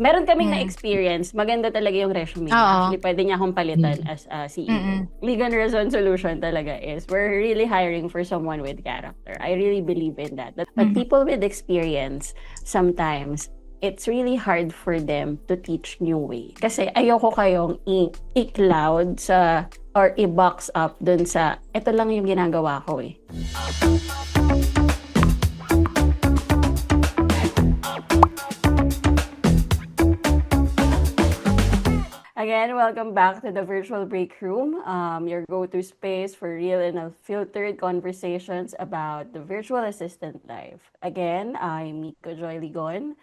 Meron kaming na-experience, maganda talaga yung resume niya. Oo. Actually, pwede niya akong palitan as a CEO. Legal Reason Solution talaga is, we're really hiring for someone with character. I really believe in that. But people with experience, sometimes, it's really hard for them to teach new way. Kasi ayoko kayong i-cloud sa, or i-box up dun sa, ito lang yung ginagawa ko eh. Again, welcome back to the Virtual Break Room, your go-to space for real and unfiltered conversations about the virtual assistant life. Again, I'm Miko Joy Ligon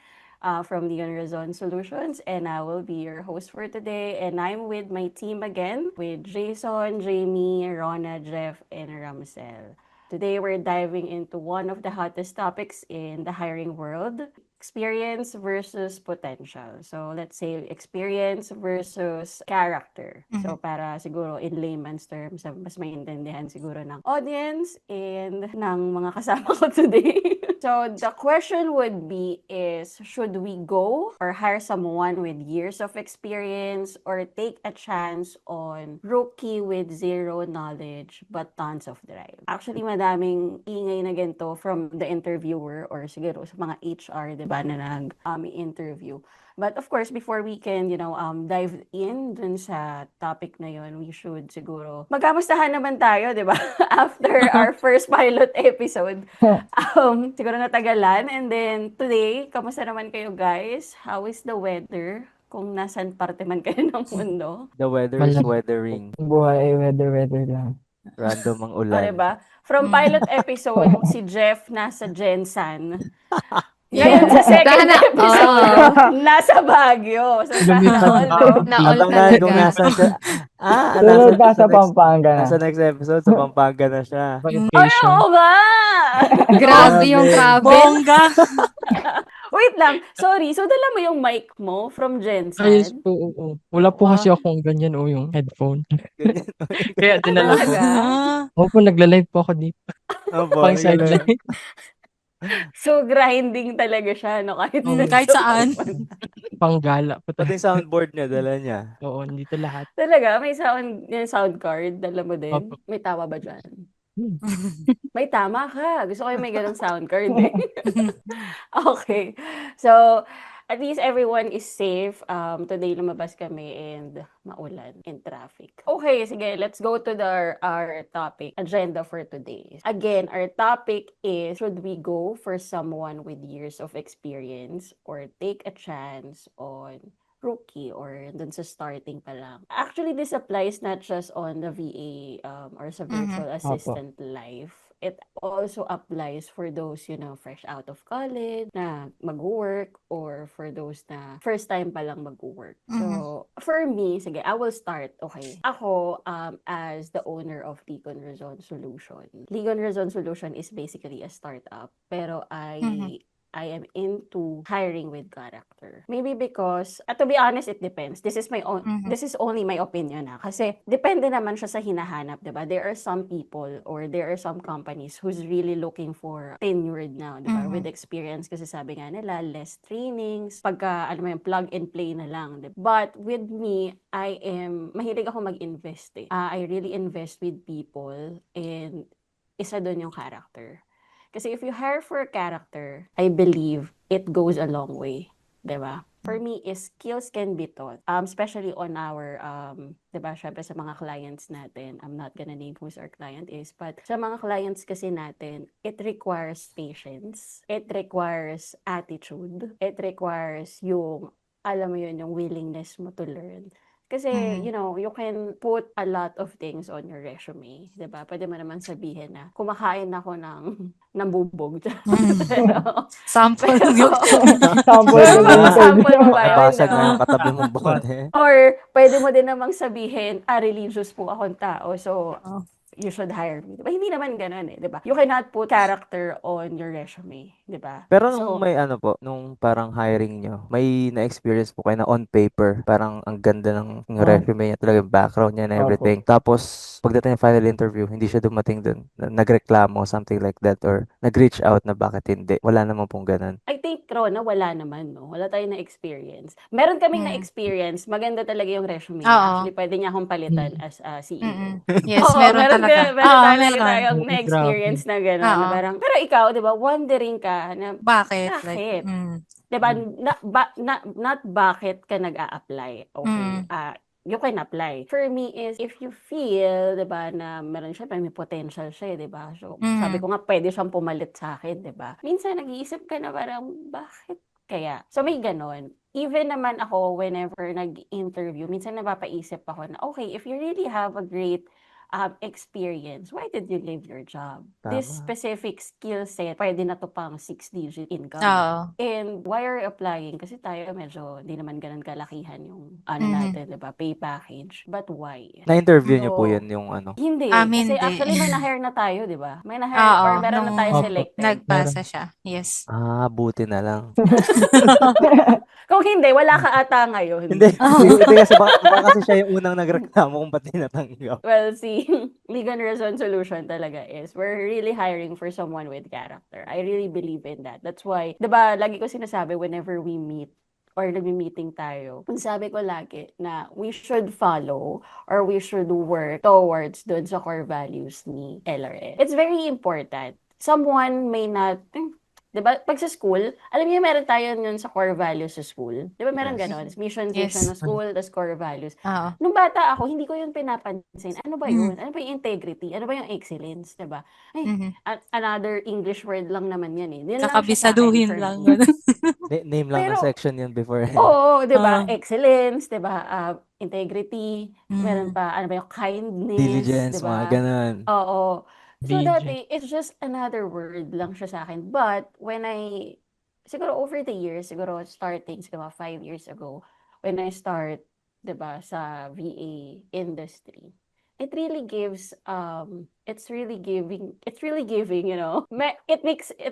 from Leon Razon Solutions, and I will be your host for today. And I'm with my team again, with Jason, Jamie, Rona, Jeff, and Ramsel. Today, we're diving into one of the hottest topics in the hiring world, experience versus potential. So, let's say experience versus character. So, para siguro in layman's terms, mas maintindihan siguro ng audience and ng mga kasama ko today. So, the question would be is, should we go or hire someone with years of experience or take a chance on rookie with zero knowledge but tons of drive? Actually, madaming ingay na ganito from the interviewer or siguro sa mga HR, diba, na nag-interview. But of course, before we can, dive in dun sa topic na yun, we should siguro magkamustahan naman tayo, di ba? After our first pilot episode. Siguro natagalan. And then today, kamusta naman kayo guys? How is the weather? Kung nasan parte man kayo ng mundo. The weather is weathering. Buhay ay weather lang. Random ang O, ulan. diba? From pilot episode, si Jeff nasa Jensan. Ngayon sa second episode, nasa Baguio. So, Na-all Kung talaga. nasa siya. Tulog ka sa Pampanga na. Nasa next episode, sa Pampanga na siya. Ay, Vacation. oo nga! Grabe yung travel. Bongga! Wait lang. Sorry. So, dala mo yung mic mo from Jensen? Ayos po, oo. Wala po kasi akong ganyan o yung headphone. Kaya dinala ko. Talaga? Opo, nagla-live po ako dito. Opo, Pang sideline. So, grinding talaga siya, no? Kahit saan. Pang gala po Pati talaga. soundboard niya, dala niya. Oo, dito lahat. Talaga? May sound card? Dala mo din? Opo. May tawa ba dyan? May tama ka. Gusto ko yung may ganong sound card eh. Okay. So, at least everyone is safe. Today lumabas kami and maulan and traffic. Okay, sige, let's go to our topic, agenda for today. Again, our topic is, should we go for someone with years of experience or take a chance on rookie or dun sa starting pa lang? Actually, this applies not just on the VA or sa virtual assistant life. It also applies for those, fresh out of college na mag-work or for those na first time pa lang mag-work. So, for me, sige, I will start, okay? Ako, as the owner of Ligon Razon Solution. Ligon Razon Solution is basically a startup, pero I am into hiring with character. Maybe because, to be honest, it depends. This is this is only my opinion kasi depende naman siya sa hinahanap, diba? There are some people or there are some companies who's really looking for tenured now, diba? With experience kasi sabi nga nila, less trainings, pagka, plug and play na lang, diba? But with me, mahilig ako mag-invest eh. I really invest with people and isa doon yung character. Kasi if you hire for a character, I believe it goes a long way. Diba? For me, skills can be taught. Especially on our, diba, syempre sa mga clients natin. I'm not gonna name who's our client is, but sa mga clients kasi natin, it requires patience. It requires attitude. It requires yung, alam mo yun, yung willingness mo to learn. Kasi, you can put a lot of things on your resume. Diba? Pwede mo naman sabihin na, kumakain ako ng bubog. Sample yung Sample Sample mo ba yun? Nabasag na yung katabi mong bote. Or, pwede mo din namang sabihin, religious po akong tao. So, you should hire me. Diba? Hindi naman ganun eh, diba? You cannot put character on your resume, diba? Pero nung So, may ano po, nung parang hiring nyo, may na-experience po kayo na on paper, parang ang ganda ng resume niya, talaga yung background niya and Opo. everything. Tapos, pagdating ng final interview, hindi siya dumating dun. Nagreklamo, something like that, or nag-reach out na bakit hindi. Wala naman pong ganun. I think, Rona, wala naman, no? Wala tayong na-experience. Meron kaming Mm. na-experience, maganda talaga yung resume niya. Oo. Actually, pwede niya akong palitan as a CEO. Yes, Oo, meron talaga. meron Oo, talaga meron. tayong Oo, na-experience na gano'n. Na Oo. parang, pero ikaw, di ba, wondering ka na, Bakit? bakit? Mm. Di ba, not bakit ka nag-a-apply. Okay. Mm. You can apply. For me is, if you feel, di ba, na meron siya, may potential siya, di ba? So, sabi ko nga, pwede siyang pumalit sa akin, di ba? Minsan, nag-iisip ka na parang, bakit kaya? So, may ganon. Even naman ako, whenever nag-interview, minsan napapaisip ako na, okay, if you really have a great experience, why did you leave your job? This Tama. specific skill set, pwede na to pang 6-digit income. Oo. And why are you applying? Kasi tayo medyo hindi naman ganun kalakihan yung ano Mhm. natin, diba? Pay package. But why? Na-interview nyo po So, yun yung ano. Hindi. Amin Kasi di. actually may na-hire na tayo, di ba? May na-hire Oo, or meron na nung tayo Opo. selected. nagpasa siya. Yes. Ah, buti na lang. Kung hindi, wala ka ata ngayon. Hindi, hindi kasi baka kasi siya yung unang nagreklamo kung ba't tinatanggap. Well, see, Ligan Rason solution talaga is we're really hiring for someone with character. I really believe in that. That's why, di ba, lagi ko sinasabi whenever we meet or nagmi-meeting tayo, sabi ko lagi na we should follow or we should work towards dun sa core values ni LRS. It's very important. Someone may not, di ba, pag sa school, alam niyo, meron tayo yun sa core values sa school. Di ba, meron Yes. ganon. Mission, Yes. vision ng school, tas core values. Oo. Nung bata ako, hindi ko yun pinapansin. Ano ba Mm. yun? Ano ba yung integrity? Ano ba yung excellence? Diba? Ay, Mhm. another English word lang naman yan eh. Yun lang siya sa akin Kakabisaduhin for lang. me. Name lang ng Pero, section yun before. Oo, Ah. 'di ba? Excellence, 'di ba? Integrity, meron Mm. pa ano ba yung kindness, Diligence, 'di mga ba? ganun. Oo. So BJ. dati, it's just another word lang siya sa akin. But when siguro over the years, siguro 5 years ago, when I start, 'di ba, sa VA industry, it really gives it's really giving, it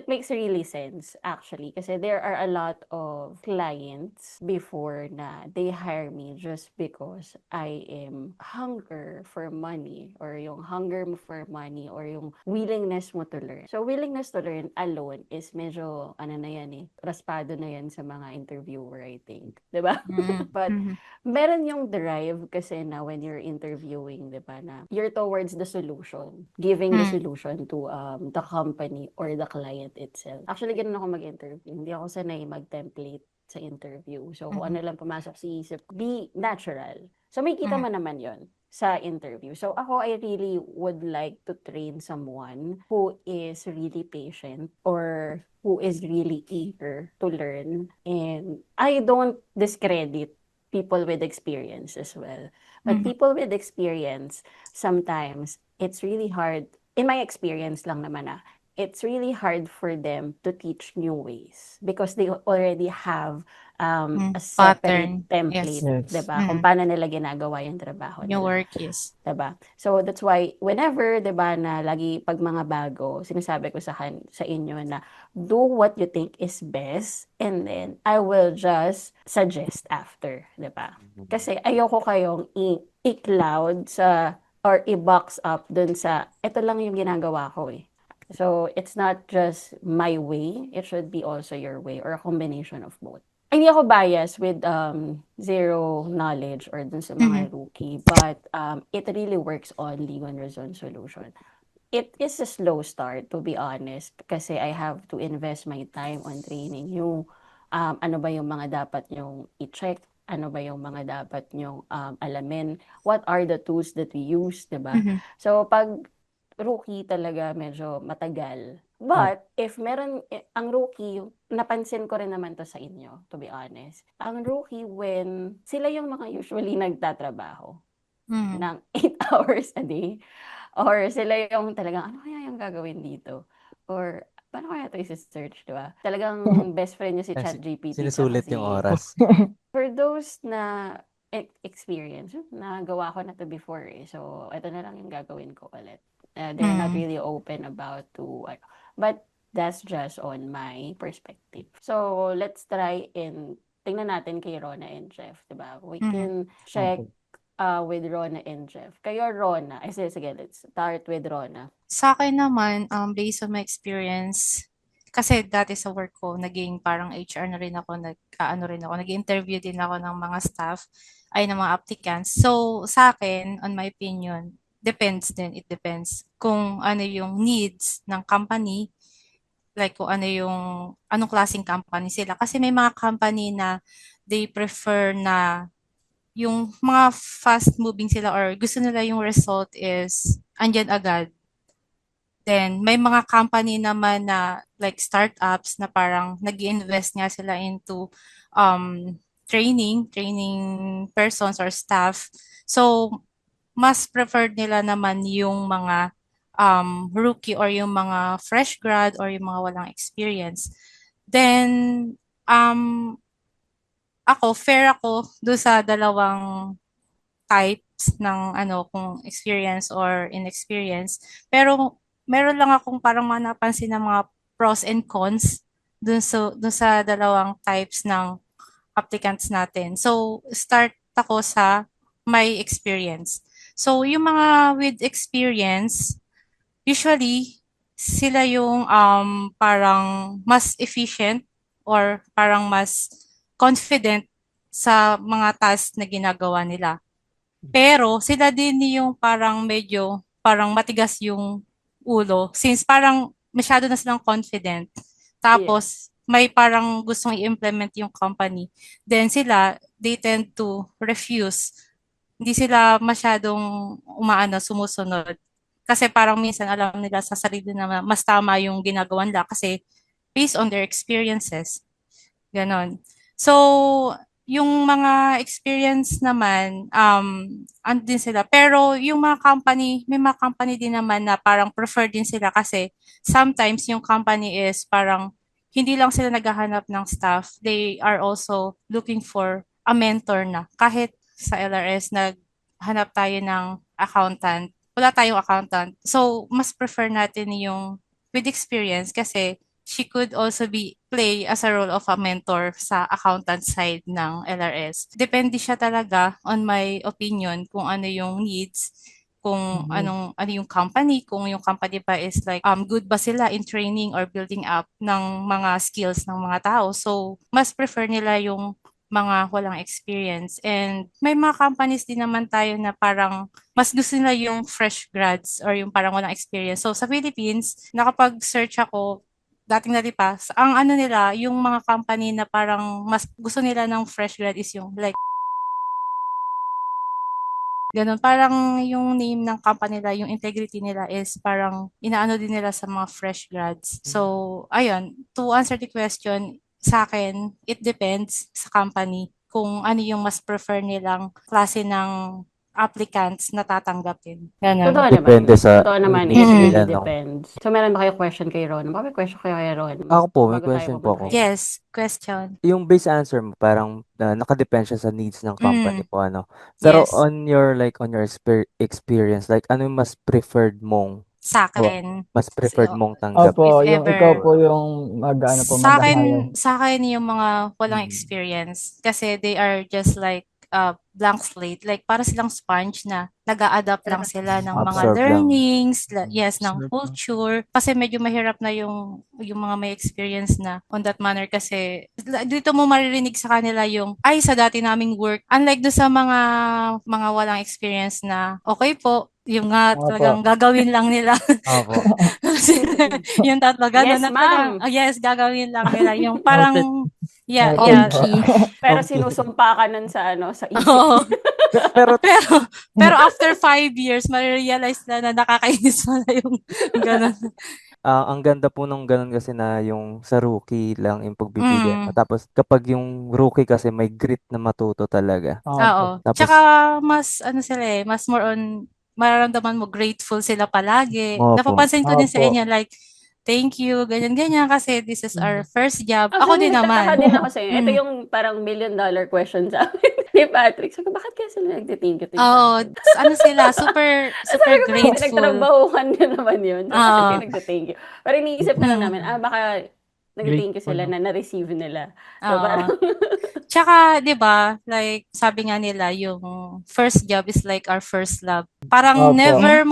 makes really sense actually kasi there are a lot of clients before na they hire me just because I am hunger for money or yung hunger mo for money or yung willingness mo to learn. So willingness to learn alone is medyo ano na yan raspado na yan sa mga interviewer, I think, 'di ba? Mm. But Mhm. meron yung drive kasi na when you're interviewing, di ba, na you're towards the solution, giving the solution to the company or the client itself. Actually, ganun ako mag-interview. Hindi ako sanay mag-template sa interview. So, kung ano lang pumasok sa isip, be natural. So, may kita mo naman yon sa interview. So, ako, I really would like to train someone who is really patient or who is really eager to learn. And I don't discredit people with experience as well. But Mhm. people with experience, sometimes, it's really hard, in my experience lang naman it's really hard for them to teach new ways because they already have a separate Pattern. template, Yes. diba? Kung paano nila ginagawa yung trabaho New nila. work, yes. Diba? So, that's why, whenever, diba, na lagi pag mga bago, sinasabi ko sa inyo na, do what you think is best, and then, I will just suggest after, diba? Kasi, ayoko kayong i-cloud or i-box up dun sa, ito lang yung ginagawa ko eh. So, it's not just my way, it should be also your way, or a combination of both. Hindi ako biased with zero knowledge or dun sa mga rookie, but it really works on Ligon Rason solution. It is a slow start, to be honest, kasi I have to invest my time on training yung ano ba yung mga dapat yung i-check, ano ba yung mga dapat yung alamin, what are the tools that we use, diba? So, pag rookie talaga medyo matagal. But, if meron, ang rookie, napansin ko rin naman to sa inyo, to be honest. Ang rookie, when sila yung mga usually nagtatrabaho ng 8 hours a day, or sila yung talagang, ano kaya yung gagawin dito? Or, paano kaya ito isi-search, diba? Talagang best friend niyo si ChatGPT. Sinusulit yung oras. For those na experience, nagawa ko na to before eh. So, ito na lang yung gagawin ko ulit. They're not Mm. really open about but that's just on my perspective. So let's try and tingnan natin kay Rona and Jeff, 'di ba? We Mhm. can check with Rona and Jeff. Kayo, Rona. Sige, let's start with Rona. Sa akin naman, based on my experience, kasi dati sa work ko, naging parang HR na rin ako, nag-interview din ako ng mga staff, ng mga applicants. So, sa akin, on my opinion, depends din, it depends kung ano yung needs ng company, like kung anong klaseng company sila. Kasi may mga company na they prefer na yung mga fast moving sila or gusto nila yung result is andyan agad. Then, may mga company naman na like startups na parang nag-invest nga sila into training persons or staff. So, mas preferred nila naman yung mga rookie or yung mga fresh grad or yung mga walang experience. Then, um, fair ako doon sa dalawang types ng kung experience or inexperience. Pero meron lang akong parang napansin na mga pros and cons dun sa dalawang types ng applicants natin. So, start ako sa my experience. So, yung mga with experience, usually, sila yung parang mas efficient or parang mas confident sa mga tasks na ginagawa nila. Pero sila din yung parang medyo parang matigas yung ulo since parang masyado na silang confident. Tapos may parang gustong i-implement yung company. Then sila, they tend to refuse. Hindi sila masyadong sumusunod. Kasi parang minsan alam nila sa sarili na mas tama yung ginagawa nila kasi based on their experiences. Ganon. So, yung mga experience naman, andin sila. Pero yung mga company, may mga company din naman na parang prefer din sila kasi sometimes yung company is parang hindi lang sila naghahanap ng staff. They are also looking for a mentor na. Kahit sa LRS, naghanap tayo ng accountant. Wala tayong accountant. So, mas prefer natin yung with experience kasi she could also play as a role of a mentor sa accountant side ng LRS. Depende siya talaga, on my opinion, kung ano yung needs, kung ano yung company, kung yung company ba is like, good ba sila in training or building up ng mga skills ng mga tao. So, mas prefer nila yung mga walang experience. And may mga companies din naman tayo na parang mas gusto nila yung fresh grads or yung parang walang experience. So, sa Philippines, nakapag-search ako, dating-dati pa, ang nila, yung mga company na parang mas gusto nila ng fresh grad is yung like, ganun. Parang yung name ng company nila, yung integrity nila is parang inaano din nila sa mga fresh grads. So, ayun, to answer the question, sa akin, it depends sa company kung ano yung mas prefer nilang klase ng applicants na tatanggapin. Ganun. Totoo Depende naman. sa Totoo naman. needs It really nila, no? depends. So, meron ba kayo question kay Ron? Baka may question kayo kay Ron. Ako po, may Bago tayo question po pumunta ako. kay- Yes, question. Yung base answer mo, parang nakadepende siya sa needs ng company Mm. po, ano. Pero Yes. on your experience, like ano yung mas preferred mong Sa akin. mas preferred So, mong tanggap? Opo, If yung ever. ikaw po yung Sa mag-hire. akin yung mga walang Mm. experience kasi they are just like blank slate. Like para silang sponge na nag-a-adapt lang sila ng mga Absorb lang. learnings, yes, ng Absorb lang. culture. Kasi medyo mahirap na yung mga may experience na on that manner kasi dito mo maririnig sa kanila yung ay sa dati naming work. Unlike do sa mga walang experience na okay po, yung nga Opo. talagang gagawin lang nila. Opo. Yung tatlo, gano'n Yes, na talagang, ma'am. yes, gagawin lang nila. Yung parang, yeah, Okay. yeah. Okay. Pero sinusumpa ka nun sa sa isip. Oo. Pero Pero after 5 years, ma-realize na nakakainis pala yung gano'n. ang ganda po nung ganun kasi na yung sa rookie lang yung pagbibigyan. Tapos kapag yung rookie kasi may grit na matuto talaga. Oo. Tapos Tsaka mas, mas more on, mararamdaman mo grateful sila palagi. Opo. Napapansin ko din sa Opo. inyo, like, thank you, ganyan-ganyan, kasi this is our first job. Ako Actually, din nagtataka naman. din ako sa inyo. Ito Mm. yung parang $1 million question sa akin. ni Patrick. Sabi ko, bakit kaya sila nagte-thank you to each Oo, other? ano sila, super Sabi super ko, parang grateful. pinagtrabahuhan nyo naman yun. So, bakit Oo. kayo nagte-thank you? Pero iniisip na lang namin, Mm. baka nagte-thank you Grateful. sila No? na na-receive nila. So, Oo. parang, Tsaka, 'di ba, like sabi nga nila, yung first job is like our first love. Parang Opo. never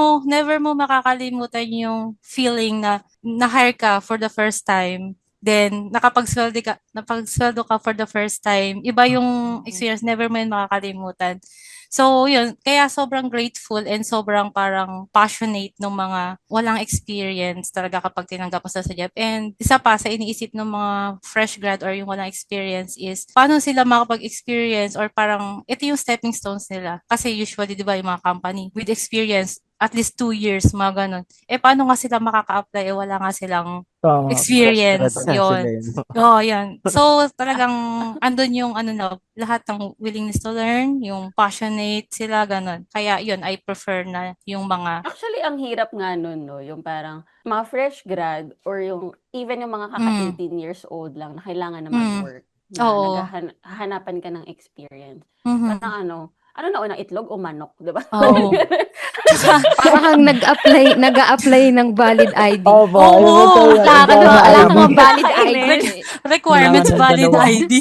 mo makakalimutan yung feeling na na-hire ka for the first time. Then napagsweldo ka for the first time. Iba yung experience, never mo yun makakalimutan. So, yun, kaya sobrang grateful and sobrang parang passionate ng mga walang experience talaga kapag tinanggap mo sila sa job. And isa pa sa iniisip ng mga fresh grad or yung walang experience is paano sila makapag-experience or parang ito yung stepping stones nila. Kasi usually, di ba, yung mga company with experience, at least 2 years, mga ganun. Paano nga sila makaka-apply? Wala nga silang Tama. experience. Grad nga Yun. sila yun. Oo, yan. So, talagang andun yung lahat ng willingness to learn, yung passionate sila, ganun. Kaya yun, I prefer na yung mga, actually, ang hirap nga nun, no? Yung parang mga fresh grad or yung even yung mga kaka 18 years old lang na kailangan na mag-work, na oo. naghahanapan ka ng experience. Mhm. Parang ano na unang itlog o manok, di ba? Oo. Tsaka, Para kang nag-a-apply ng valid ID. Opo. Oo, Wala kang ID. valid ID. Nakakainis. requirements Kailangan ng valid dalawa. ID.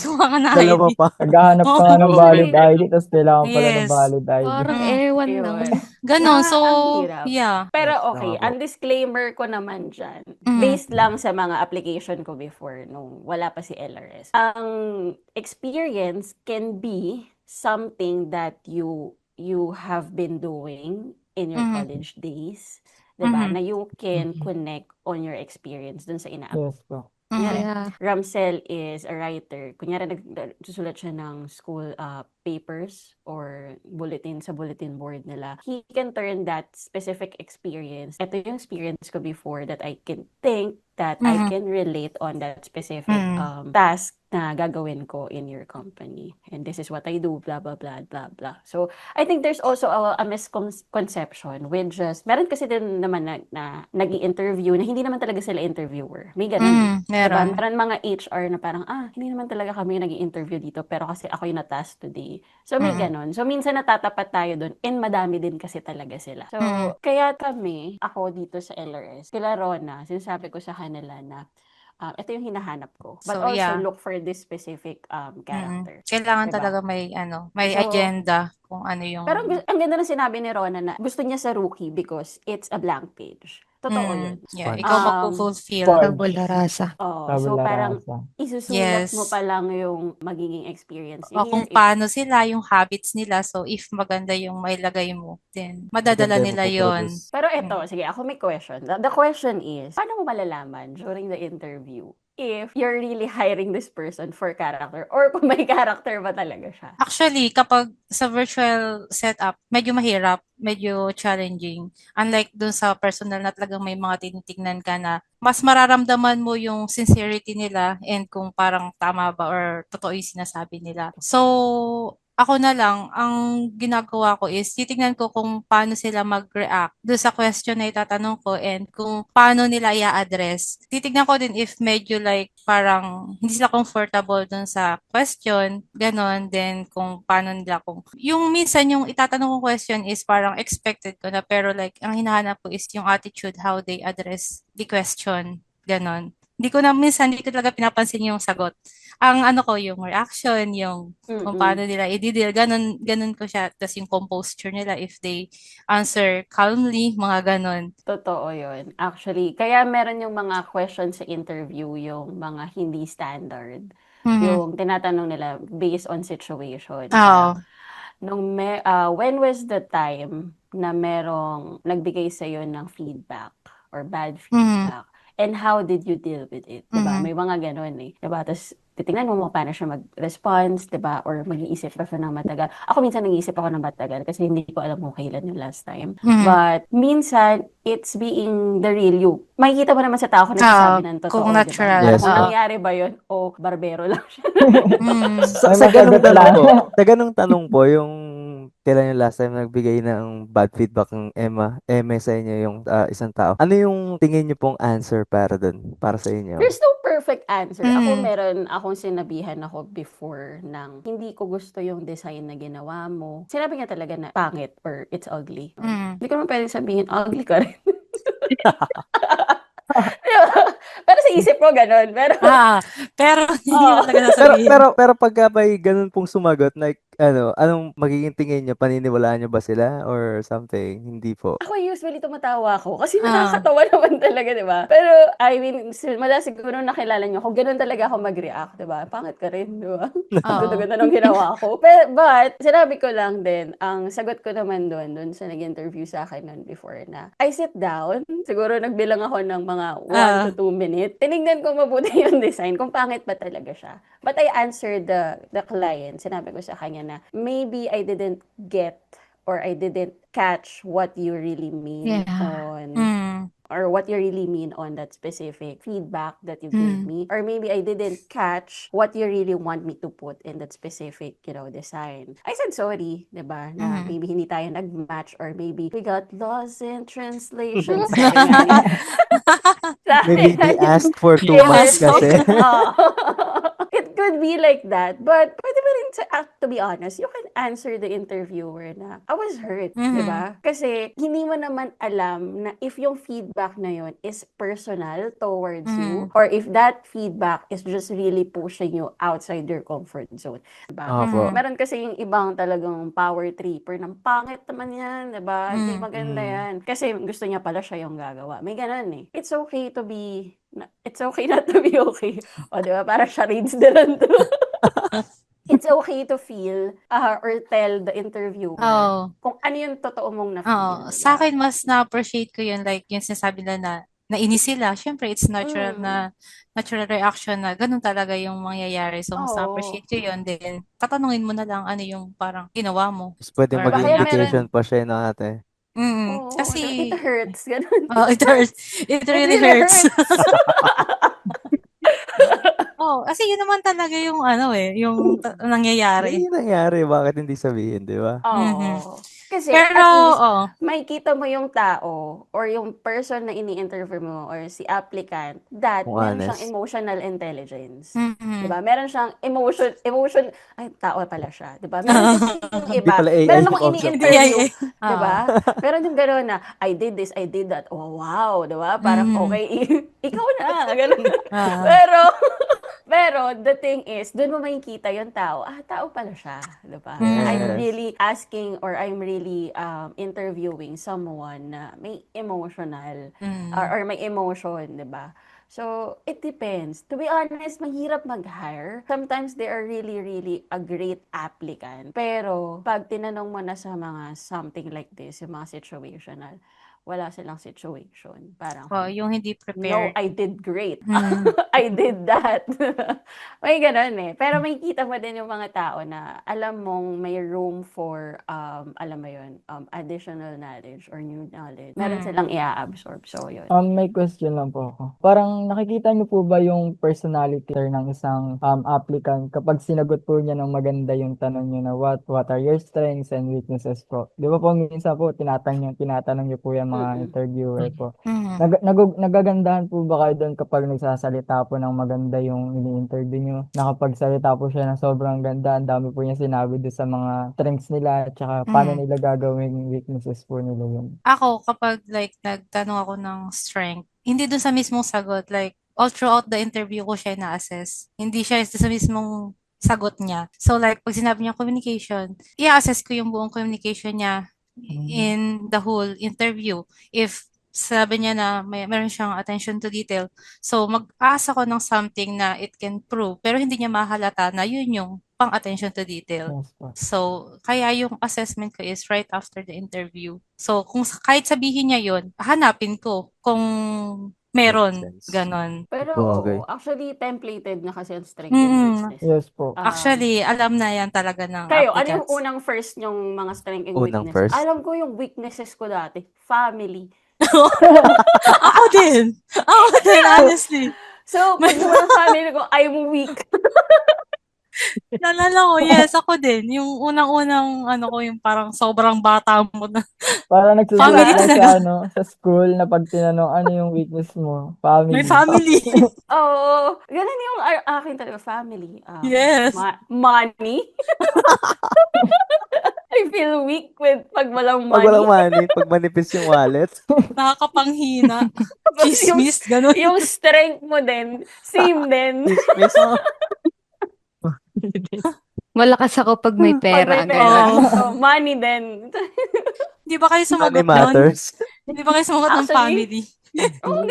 Kuha ka na Dalawa ID. pa. Naghahanap ka nga ng Oo. valid ID, tapos kailangan pala ng Yes. valid ID. Parang Mm. ewan Ayun. lang. Ganon. So, Ang hirap. yeah. Pero Yes, okay, tama po. ang disclaimer ko naman dyan, Mm. based lang sa mga application ko before, nung wala pa si LRS. Ang experience can be something that you have been doing in your Mhm. college days, 'di ba? Mhm. Na you can Mhm. connect on your experience dun sa Yes po. Kunyari, Mhm. Yeah. Ramsel is a writer. Kunyari, nagsusulat siya ng school papers or sa bulletin board nila. He can turn that specific experience. Ito yung experience ko before that I can think that I Mhm. can relate on that specific Mhm. task na gagawin ko in your company. And this is what I do, blah, blah, blah, blah, blah. So, I think there's also a misconception with just, meron kasi din naman na nag-i-interview na hindi naman talaga sila interviewer. May ganun. Mhm. Diba? Meron. Meron mga HR na parang, hindi naman talaga kami nag-i-interview dito, pero kasi ako yung na-task today. So, may Mhm. ganun. So, minsan natatapat tayo dun, and madami din kasi talaga sila. So, Mhm. kaya ako dito sa LRS, kila Rona, sinasabi ko sa kanila na, ito yung hinahanap ko. But So, also, yeah. look for this specific character. Kailangan Diba? talaga may So, agenda kung ano yung... Pero ang ganda ng sinabi ni Rona na gusto niya sa rookie because it's a blank page. Totoo yun. Yeah, Sponge. ikaw Um, magpo-fulfill. Sponge. Tabula rasa. So Tabula parang rasa. isusulat mo Yes. pa lang yung magiging experience O niya kung here. paano sila, yung habits nila. So, if maganda yung mailagay mo, then madadala Maganda yung nila yon. mapoproduce. Pero eto, sige, ako may question. The question is, paano mo malalaman during the interview if you're really hiring this person for character or kung may character ba talaga siya? Actually, kapag sa virtual setup, medyo mahirap, medyo challenging. Unlike dun sa personal na talagang may mga tinitignan ka na mas mararamdaman mo yung sincerity nila and kung parang tama ba or totoo yung sinasabi nila. So, ako na lang, ang ginagawa ko is titignan ko kung paano sila mag-react doon sa question na itatanong ko and kung paano nila i-address. Titignan ko din if medyo like parang hindi sila comfortable doon sa question, ganon. Then kung paano nila yung minsan yung itatanong kong question is parang expected ko na pero like ang hinahanap ko is yung attitude, how they address the question, ganon. Minsan hindi ko talaga pinapansin yung sagot. Ang ano ko, yung reaction, yung kung paano nila i-deal, ganun ko siya. Tapos yung composture nila, if they answer calmly, mga ganun. Totoo yun. Actually, kaya meron yung mga questions sa interview, yung mga hindi standard. Mhm. Yung tinatanong nila based on situation. Oo. When was the time na merong nagbigay sa'yo ng feedback or bad feedback? And how did you deal with it? Diba? Mhm. May mga ganun eh. Diba? Tapos, titingnan mo paano siya mag-response, diba? Or mag-iisip pa siya ng matagal. Ako minsan nag-iisip ako ng matagal kasi hindi ko alam kung kailan yung last time. Mhm. But, minsan, it's being the real you. Makikita mo naman sa tao kung nagsasabi ng totoo, kung diba? natural. Para Yes. kung Oo. nangyari ba yun, o barbero lang siya. Mm. May Sa ganung masagot tanong lang. po, sa ganung tanong po, yung kailan yung last time nagbigay ng bad feedback ng Emma sa inyo yung isang tao. Ano yung tingin niyo pong answer para sa inyo? There's no perfect answer. Ako, Mm. meron akong sinabihan ako before ng hindi ko gusto yung design na ginawa mo. Sinabi niya talaga na pangit or it's ugly. Hindi ko naman pwedeng sabihin, ugly ka rin. Pero sa isip ko, ganun. Pero, Pero hindi mo Oo. talaga Pero sasabihin. pero pero pagka may ganun pong sumagot, like anong magiging tingin niyo? Paniniwalaan niyo ba sila or something? Hindi po. ako usually tumatawa ako kasi Ah. nakakatawa naman talaga, di ba? Pero, I mean, madalas siguro nakilala niyo ako, ganun talaga ako mag-react, di ba? Pangit ka rin, di ba? Oo. Ganda-ganda nung ginawa ko. But, sinabi ko lang din, ang sagot ko naman doon sa nag-interview sa akin noon before na, I sit down, siguro nagbilang ako ng mga 1 to 2 minutes. Tinignan ko mabuti yung design, kung pangit ba talaga siya. But I answered the client, sinabi ko sa kanya na, maybe I didn't get or I didn't catch what you really mean Yeah. on Mm. or what you really mean on that specific feedback that you gave me, or maybe I didn't catch what you really want me to put in that specific, design. I said sorry, 'di ba? Na Mhm. maybe hindi tayo nag-match or maybe we got lost in translation. Sabi nga niya. Sabi Maybe nga they niya. asked for too Yes. much kasi. Oo. It could be like that. But pwede ba rin to be honest, you can answer the interviewer na, I was hurt, di ba? Kasi hindi mo naman alam na if yung feedback na yun is personal towards you, or if that feedback is just really pushing you outside your comfort zone. Diba? Opo. Meron kasi yung ibang talagang power tripper ng pangit naman yan, diba? Hindi maganda yan. Kasi gusto niya pala siya yung gagawa. May ganun eh. It's okay not to be okay. O, di ba? Para charades na lang to. It's okay to feel or tell the interviewer Oo. kung ano yung totoo mong Oo. na-feel. Sa akin, mas na-appreciate ko yun, like, yung sinasabi nila na nainis sila. Siyempre, it's natural natural reaction na ganun talaga yung mangyayari. So, mas Oo. na-appreciate ko yun. Then, tatanungin mo na lang ano yung parang ginawa mo. Mas pwede Or maging Kaya indication meron- pa siya no ate. Oo, Kasi, it hurts. Ganun. it hurts. It really hurts. Oh, kasi yun naman talaga yung yung nangyayari. Ano yung nangyari? Bakit hindi sabihin, di ba? Oo. Kasi Pero, at least, oo. makikita mo yung tao or yung person na ini-interview mo or si applicant that Kung meron honest. siyang emotional intelligence. Mhm. Diba? Meron siyang emotion, ay, tao pala siya. Diba? Meron kasi yung Hindi iba, pala AI meron yung akong kausap ko. ini-interview. Ah. Diba? Meron yung gano'n na, I did this, I did that. Oh, wow. Diba? Parang, okay, ikaw na. Ganun. Pero, the thing is, doon mo makikita yung tao, tao pala siya. Diba? I'm Yes. really asking or I'm really interviewing someone na may emotional or may emotion, diba? So, it depends. To be honest, mahirap mag-hire. Sometimes they are really, really a great applicant. Pero, pag tinanong mo na sa mga something like this, yung mga situational, wala silang situation. Parang, Yung hindi no, prepared. I did great. I did that. May ganun eh. Pero makikita mo din yung mga tao na alam mong may room for, alam mo yun, additional knowledge or new knowledge. Meron silang i-absorb. So, yun. May question lang po ako. Parang nakikita niyo po ba yung personality ng isang applicant kapag sinagot po niya ng maganda yung tanong niyo na what are your strengths and weaknesses po? Di ba po minsan po tinatanong niyo po yung mga interviewer po. Nagagandahan po ba kayo doon kapag nagsasalita po ng maganda yung ini-interview niyo? Nakapagsalita po siya ng sobrang ganda, ang dami po niya sinabi doon sa mga strengths nila at saka paano nila gagawin weaknesses po nila yun. Ako, kapag like nagtanong ako ng strength, hindi dun sa mismong sagot, like all throughout the interview ko siya na-assess. Hindi siya sa mismong sagot niya. So like, pag sinabi niya communication, i-assess ko yung buong communication niya in the whole interview. If sabi niya na meron siyang attention to detail, so mag-ask ako ng something na it can prove, pero hindi niya mahalata na yun yung pang attention to detail. Yes po. So, kaya yung assessment ko is right after the interview. So, kung kahit sabihin niya yun, hanapin ko kung meron, Makes sense. ganon. Pero, Okay. actually, templated na kasi ang strength and weakness. Yes po. Actually, alam na yan talaga ng Kayo, ano yung applicants. unang first yung mga strength and Unang weaknesses? first? Alam ko yung weaknesses ko dati. Family. Ako din, honestly. So, pag naman ang family ko, I'm weak. Naalala ko, yes, ako din. Yung unang-unang, ko, yung parang sobrang bata mo na. Parang nagsusulat Family lang talaga. sa school na pag tinanong ano yung weakness mo, May family. family. Oo, ganun yung akin talaga, family. Yes. Money. I feel weak pag walang Pag walang money. money, pag manipis yung wallet. Nakakapanghina. Tapos Chismis, ganun. yung strength mo din, same din. Chismis. Oo. Malakas ako pag may Pag may pera, pera. gano'n. So, money din. Di ba kayo Money sumagot nun? matters. Di ba kayo sumagot ng Actually, family?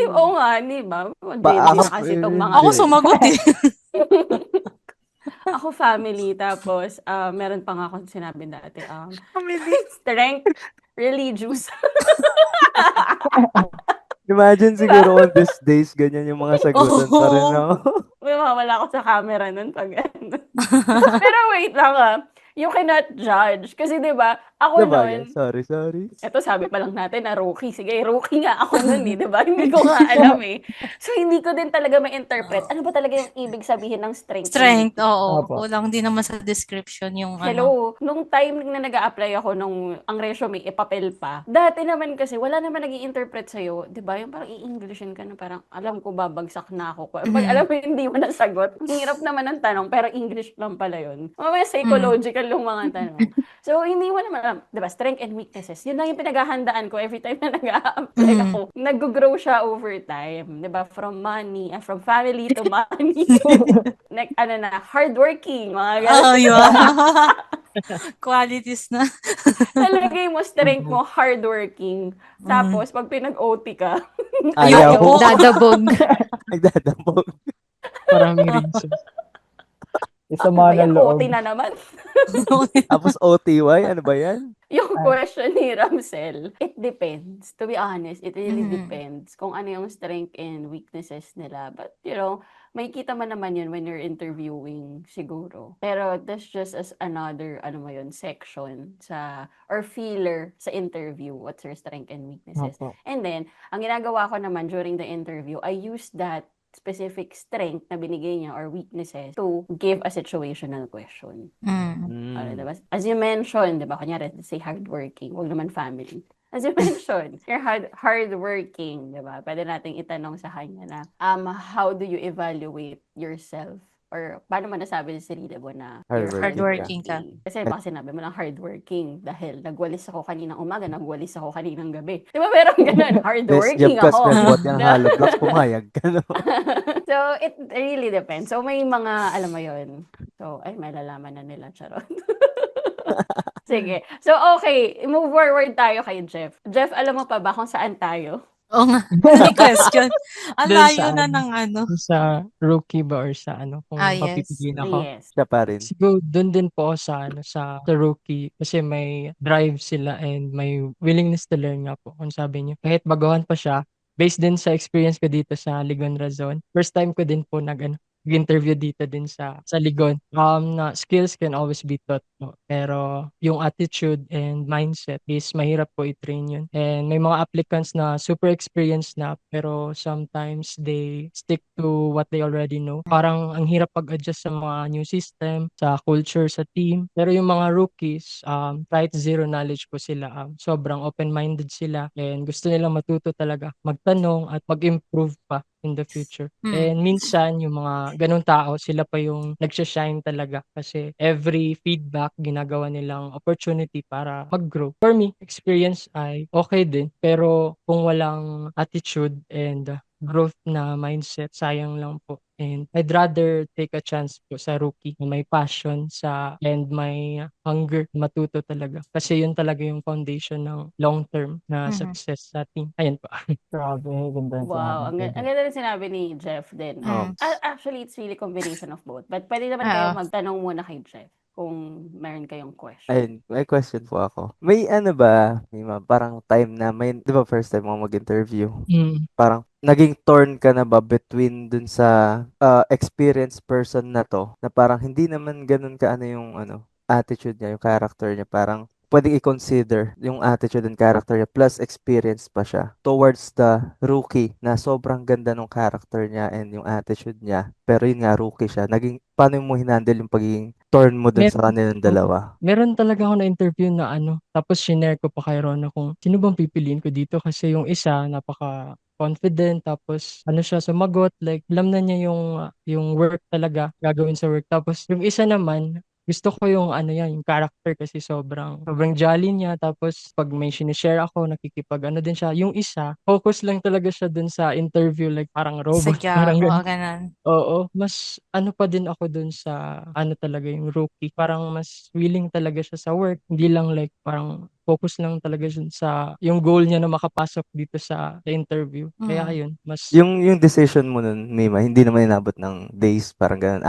oo nga, di ba? Gen Z Ako, na kasi itong mga Ako sumagot eh. Ako family, tapos meron pa nga akong sinabi dati, Family. strength, religious. imagine Diba? siguro on these days, ganyan yung mga sagutan pa rin, no? May mawala ako sa camera nun pag ano. Pero wait lang you cannot judge. Kasi diba, ako Sabagay, nun, sorry. eto sabi pa lang natin na rookie. Sige, rookie nga ako nun eh, diba? Hindi ko nga alam eh. So, hindi ko din talaga ma-interpret. Ano ba talaga yung ibig sabihin ng strength? Strength, oo. Opo. Kulang din naman sa description yung Hello, nung time na nag-a-apply ako nung ang resume papel pa. Dati naman kasi wala naman nag-i-interpret sa'yo, 'di ba? Yung parang i-Englishin ka na parang alam ko babagsak na ako. Pag alam mo hindi mo nasagot, ang hirap naman ng tanong pero English lang pala 'yun. Mamaya psychological yung mga tanong. So hindi mo naman alam, 'di ba? Strength and weaknesses. Yun lang yung pinaghahandaan ko every time na nag-a-apply ako. Nag-grow siya over time, 'di ba? From money, from family to money. Hardworking, mga ganun. Oh, yun. Qualities na. Talagay mo strength mo, hardworking. Tapos, pag pinag-OT ka, Ayaw. Oo. Dadabog. Nagdadambog. Maraming reasons. Isa ano ba mga yan? loob. OT na naman. Tapos OTY, ano ba yan? Yung question ni Ramsel, it depends. To be honest, it really depends kung ano yung strength and weaknesses nila. But, makikita man naman yun when you're interviewing siguro. Pero that's just as another, section or feeler sa interview. What's your strength and weaknesses? Opo. And then, ang ginagawa ko naman during the interview, I use that specific strength na binigay niya or weaknesses to give a situational question. Diba? As you mentioned, diba, kunyari, let's say hardworking, wag naman family. As you mentioned, you're hardworking, diba? Pwede nating itanong sa kanya na, how do you evaluate yourself? Or paano mo nasabi sa sarili mo na you're Hardworking ka. Kasi baka sinabi mo lang hardworking dahil nagwalis ako kaninang umaga, nagwalis ako kaninang gabi. Di ba meron ganun? Best Hardworking job ka, ako. spend yung hollow blocks, pumayag ka, no? So, it really depends. So, may mga, alam mo yun. So, ay, malalaman na nila, charot. Sige. So, okay. Move forward tayo kay Jeff. Jeff, alam mo pa ba kung saan tayo? Oo nga. May question. Ang Doon layo sa na ano? ng ano. Sa rookie ba or sa kung Yes. papipiliin ako? Yes. Siya pa rin. Siguro doon din po ako sa rookie kasi may drive sila and may willingness to learn nga po kung sabi niyo. Kahit baguhan pa siya, based din sa experience ko dito sa Ligon Razon, first time ko din po nag-interview dito din sa Ligon. Na skills can always be taught po. Pero yung attitude and mindset is mahirap po i-train yun. And may mga applicants na super experienced na pero sometimes they stick to what they already know. Parang ang hirap pag-adjust sa mga new system, sa culture, sa team. Pero yung mga rookies, kahit zero knowledge po sila, sobrang open-minded sila and gusto nilang matuto talaga, magtanong at mag-improve pa in the future. And minsan, yung mga ganung tao, sila pa yung nagsashine talaga kasi every feedback, ginagawa nilang opportunity para mag-grow. For me, experience ay okay din, pero kung walang attitude and growth na mindset, sayang lang po. And I'd rather take a chance po sa rookie na may passion and may hunger matuto talaga. Kasi yun talaga yung foundation ng long-term na success sa team. Ayan po. Grabe, ganda ng Wow, ang ganda rin sinabi ni Jeff din. Actually, it's really combination of both. But pwede naman kayo magtanong muna kay Jeff kung meron kayong question. Ayun, may question po ako. May ano ba, Mima, parang time na may, di ba first time mo mag-interview? Parang naging torn ka na ba between dun sa experienced person na to, na parang hindi naman ganun ka yung attitude niya, yung character niya, parang pwedeng i-consider yung attitude and character niya plus experience pa siya towards the rookie na sobrang ganda ng character niya and yung attitude niya pero yun nga rookie siya, naging paano mo hinandle yung pagiging torn mo dun sa Meron, kanilang oo. dalawa? Meron talaga ako na-interview na tapos shinare ko pa kay Rona kung sino bang pipiliin ko dito kasi yung isa napaka-confident tapos siya sumagot like alam na niya yung work talaga gagawin sa work tapos yung isa naman gusto ko yung yung character kasi sobrang sobrang jolly niya tapos pag may sinishare ako nakikipag din siya yung isa focus lang talaga siya dun sa interview like parang robot Sadya, parang mga ganun. ganun. Oo, mas pa din ako dun sa talaga yung rookie. Parang mas willing talaga siya sa work. Hindi lang like parang focus lang talaga dun sa yung goal niya na makapasok dito sa interview. Kaya ayun, mas Yung decision mo nun, Mima, hindi naman inabot ng days, parang ganun,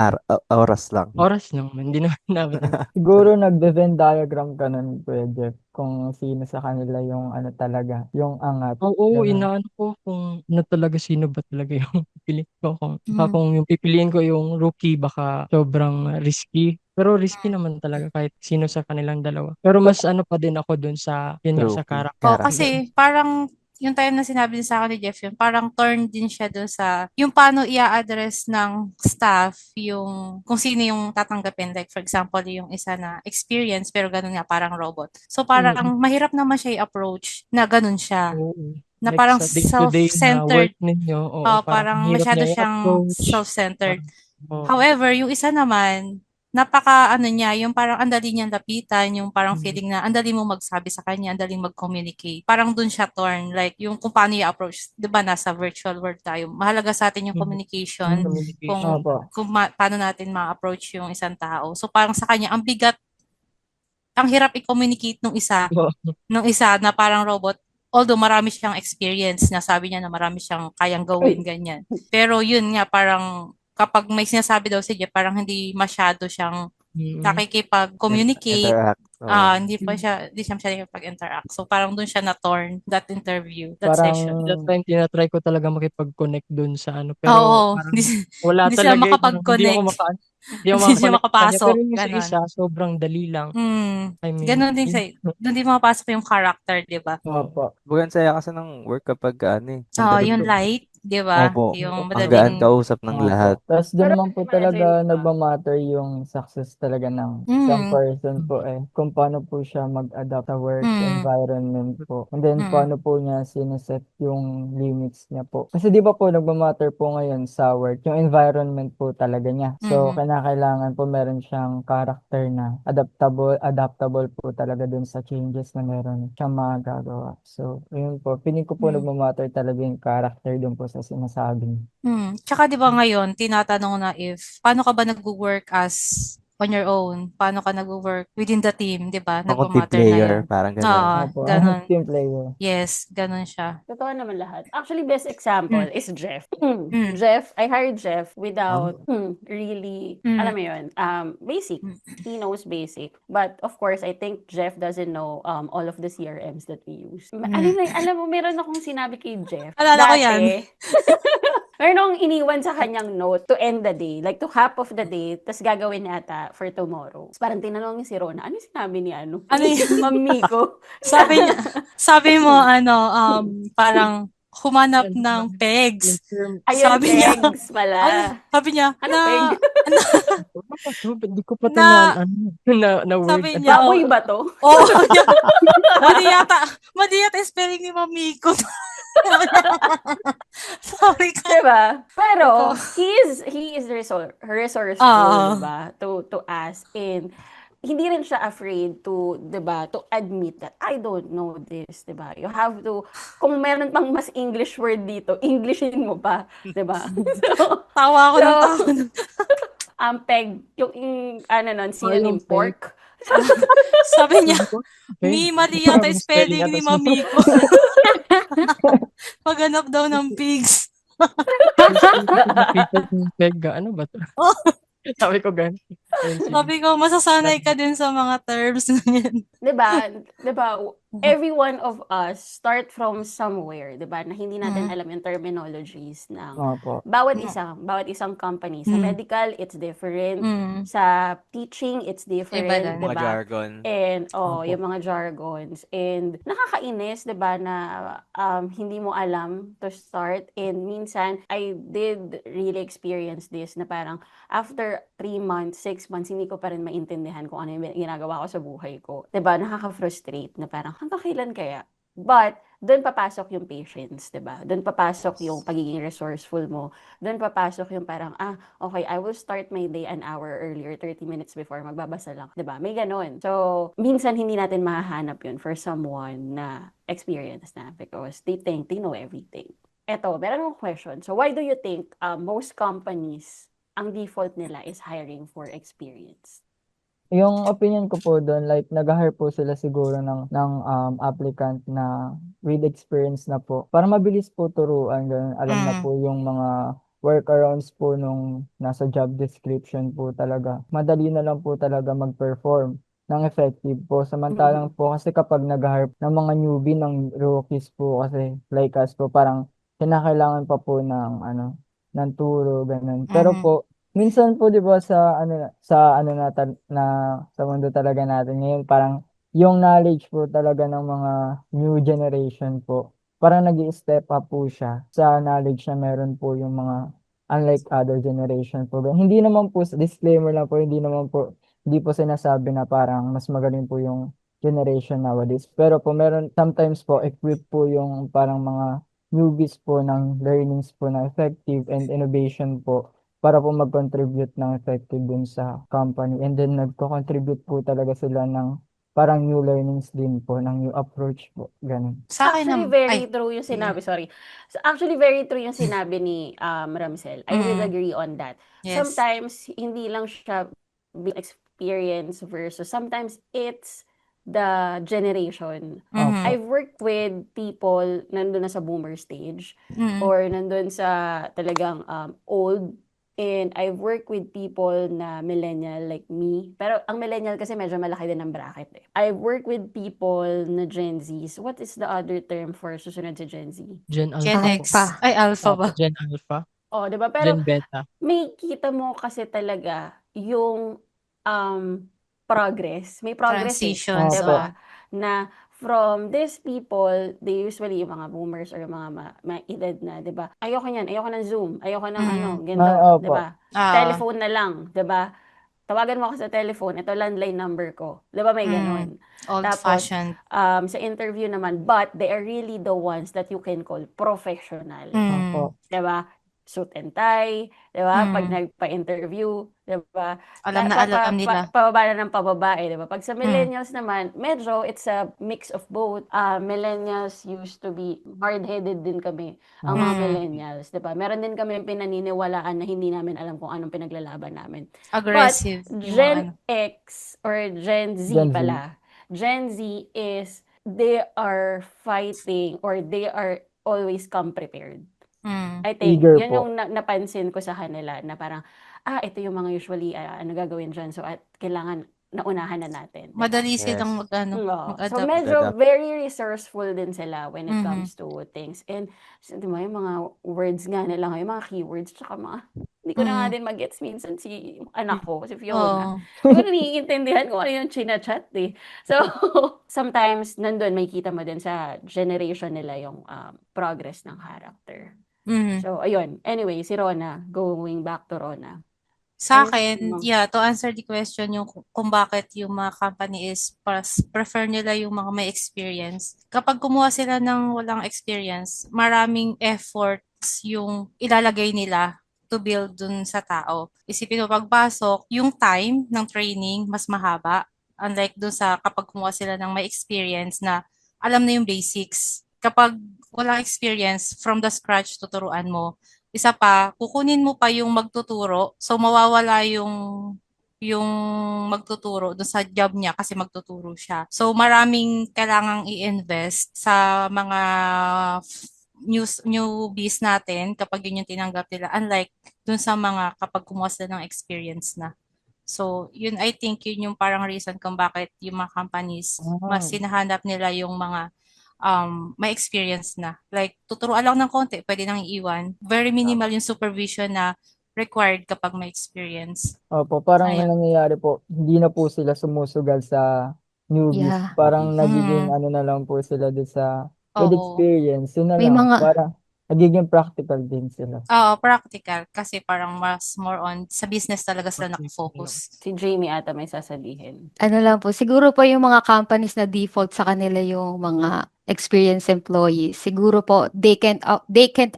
oras lang. oras lang. Hindi naman namin yun. Siguro nagbe-Venn diagram ka nun, Kuya Jeff, kung sino sa kanila yung talaga, yung angat. Oo, Ganun. inaano ko kung talaga sino ba talaga yung pipiliin ko. Baka Mm. kung yung pipiliin ko yung rookie, baka sobrang risky. Pero risky naman talaga kahit sino sa kanilang dalawa. Pero mas pa din ako dun sa, yun nga, sa Rookie. character. Oo, Character. kasi parang yung time na sinabi din sa akin ni Jeff yun, parang turn din siya doon sa yung paano i-address ng staff yung kung sino yung tatanggapin. Like for example, yung isa na experience pero ganun nga parang robot. So parang mahirap naman siya i-approach na ganun siya. Oo. Na Like parang sa day-to-day na self-centered. work ninyo, oo, parang Parang hirap masyado niya siyang i-approach. self-centered. Oo. However, yung isa naman, napaka niya, yung parang andali niyang lapitan, yung parang feeling na andali mo magsabi sa kanya, andaling mag-communicate. Parang dun siya torn, like yung kung paano i-approach, 'di ba nasa virtual world tayo. Mahalaga sa atin yung communication, Communication. kung paano natin ma-approach yung isang tao. So parang sa kanya, ang hirap i-communicate Oo. nung isa na parang robot. Although marami siyang experience, nasabi niya na marami siyang kayang gawin, ganyan. Pero yun nga, parang kapag may sinasabi daw si Jeff, parang hindi masyado siyang nakikipag-communicate. Interact. Oo. Hindi siya masyado nakikipag-interact. So parang dun siya na-torn, that interview, that Parang, session. Tinatry ko talaga makipag-connect dun sa pero Oo, parang hindi wala hindi sila talaga eh. Parang hindi ako makapag-connect. hindi ako Hindi siya makakonect sa kanya. makapasok, Pero yung sa ganon. isa, sobrang dali lang. I mean, Ganon din doon din mapasok yung character, di ba? opo. Bugan saya kasi ng work kapag ang Oo, daling yung light, di ba? Opo. Yung Ang gaan madaling, kausap ng lahat. Tapos doon Pero naman po imagine talaga mo, nagmamatter yung success talaga ng isang person po kung paano po siya mag-adapt sa work environment po. And then paano po niya sineset yung limits niya po. Kasi di ba po nagmamatter po ngayon sa work, yung environment po talaga niya. So kinakailangan po meron siyang character na adaptable po talaga dun sa changes na meron siyang magagawa. So yun po, piling ko po nagmamatter talaga yung character dun po sa sinasabi niya. Tsaka di ba ngayon, tinatanong na if, paano ka ba nag-work as on your own? Paano ka nag-work within the team, di ba? Ako team Nagmamatter na player, yun. parang Oo, gano'n. Opo, ganun. team player. Yes, ganun siya. totoo naman lahat. Actually, best example is Jeff. Mm. I hired Jeff without really, alam mo yun, basic. He knows basic. But of course, I think Jeff doesn't know all of the CRMs that we use. Alam mo, meron akong sinabi kay Jeff. Alala ko yan. Meron akong iniwan sa kanyang note to end the day. Like to half of the day, tas gagawin nata for tomorrow. Tapos parang tinanong niya si Rona, ano sinabi ni Ano ni yun? Ma'am Miko? sabi mo, parang humanap ng pegs. Ayun, Sabi niya, pegs pala. sabi niya, Ano peg? Hindi ko pa Na- na word. sabi niya, Baboy ba to? Oo. Mali yata spelling ni Mamiko. Sorry ka. Diba? Pero, he is resourceful, diba? To ask. And, hindi rin siya afraid to, diba, to admit that, I don't know this, diba? You have to, kung meron pang mas English word dito, Englishin mo pa, diba? So, Tawa ako ng tawa. peg, yung, synonym yung peg. pork. Sabi niya, Okay. mali yata Parang spelling spelling ni yata Mamiko. Maghanap daw ng pigs. Nakita yung peg, ano ba to? Sabi ko ganun. Sabi ko, masasanay ka din sa mga terms na yan. Diba? Diba? every one of us start from somewhere, 'di ba? Na hindi natin Mm. alam yung terminologies ng Opo. bawat Mm. isang company. Sa Mm. medical, it's different. Mm. Sa teaching, it's Iba different, din. 'di Mga ba? jargon. And Opo. yung mga jargons. And nakakainis, 'di ba, na hindi mo alam to start. And minsan, I did really experience this na parang after 3 months, 6 months, hindi ko pa rin maintindihan kung ano yung ginagawa ko sa buhay ko. 'Di ba? Nakaka-frustrate na parang hanggang kailan kaya? But doon papasok yung patience, 'di ba? Doon papasok yung pagiging resourceful mo. Doon papasok yung parang okay, I will start my day an hour earlier, 30 minutes before, magbabasa lang, 'di ba? May ganun. So, minsan hindi natin mahahanap yun for someone na experienced na because they think they know everything. Eto, meron akong question. So, why do you think most companies, ang default nila is hiring for experience? Yung opinion ko po doon, like, nag-hire po sila siguro ng applicant na with experience na po. Para mabilis po turuan, ganun. Alam na po yung mga workarounds po nung nasa job description po talaga. Madali na lang po talaga mag-perform ng effective po. Samantalang po kasi kapag nag-hire ng mga newbie, ng rookies po kasi like us po, parang kinakailangan pa po ng turo, ganun. Pero po, minsan po 'di ba sa sa mundo talaga natin ngayon, parang yung knowledge po talaga ng mga new generation po, parang nag-i-step up po siya sa knowledge na meron po yung mga unlike other generation po. Hindi naman po, disclaimer lang po, hindi po sinasabi na parang mas magaling po yung generation nowadays. Pero po meron sometimes po equip po yung parang mga newbies po ng learnings po na effective and innovation po para po mag-contribute ng effective dun sa company. And then nagko-contribute po talaga sila ng parang new learnings din po, ng new approach po, ganun. Sa akin Actually, very true yung sinabi, sorry. So, actually, very true yung sinabi ni Ramsel. I would agree on that. Yes. Sometimes, hindi lang siya experience versus sometimes it's the generation. Mhm. I've worked with people nandun na sa boomer stage or nandun sa talagang old. And I've worked with people na millennial like me. Pero ang millennial kasi medyo malaki din ang bracket eh. I've worked with people na Gen Zs. What is the other term for susunod sa Gen Z? Gen Gen Alpha X. po. Ay, Alpha ba? Gen Alpha. Oh, 'di ba? Pero Gen Beta. may kita mo kasi talaga yung progress. May progress Transition. 'di Opo. ba? Na from these people, they usually yung mga boomers or yung mga edad na, 'di ba? Ayoko niyan, ayoko ng Zoom, ayoko ng ganito, Opo. 'di ba? Telephone na lang, 'di ba? Tawagan mo ako sa telephone, ito landline number ko. 'Di ba may ganun? Tapos Old-fashioned. sa interview naman, but they are really the ones that you can call professional. Opo. 'Di ba? Suit and tie, 'di ba? Pag nagpa-interview, 'di ba? Alam na alam nila. Pababa na ng pababae, 'di ba? Pag sa millennials naman, medyo it's a mix of both. Millennials used to be hard-headed din kami, ang mga millennials, 'di ba? Meron din kami pinaniniwalaan na hindi namin alam kung anong pinaglalaban namin. Aggressive. But Yung Gen mga X or Gen Z Gen Z. pala. Gen Z is they are fighting or they are always come prepared. I think, Eager yun po. yung napansin ko sa kanila na parang, ito yung mga usually, ano gagawin dyan. So, at kailangan naunahan na natin. Diba? madali Yes. silang So, mag-adapt. medyo Mag-adapt. very resourceful din sila when it comes to things. And, di ba, yung mga words nga nila, yung mga keywords, tsaka mga, hindi ko na nga din mag-gets minsan si anak ko, si Fiona. Hindi ko na naiintindihan kung ano yung chinachat eh. So, sometimes, nandun, may kita mo din sa generation nila yung progress ng character. So, ayun. Anyway, si Rona, going back to Rona. Sa akin, to answer the question, yung kung bakit yung mga company is prefer nila yung mga may experience. Kapag kumuha sila ng walang experience, maraming efforts yung ilalagay nila to build dun sa tao. Isipin mo, pagpasok, yung time ng training mas mahaba. Unlike dun sa kapag kumuha sila ng may experience na alam na yung basics. Kapag walang experience, from the scratch tuturuan mo. Isa pa, kukunin mo pa yung magtuturo, so mawawala yung magtuturo doon sa job niya kasi magtuturo siya. So maraming kailangang i-invest sa mga newbies natin kapag yun yung tinanggap nila. Unlike dun sa mga kapag kumuha sila ng experience na. So, yun, I think yun yung parang reason kung bakit yung mga companies, mas hinahanap nila yung mga may experience na. Like, tuturuan lang ng konti, pwede nang iiwan. Very minimal yung supervision na required kapag may experience. Opo, parang ang Ayun. nangyayari po, hindi na po sila sumusugal sa newbies. Yeah. Parang nagiging Mm. ano na lang po sila doon sa with Oo. experience. Yun na May lang. mga Parang nagiging practical din sila. Oo, practical. Kasi parang mas more on sa business talaga sila nakafocus. Si Jamie ata may sasabihin. ano lang po, siguro po yung mga companies na default sa kanila yung mga experienced employees. Siguro po they can't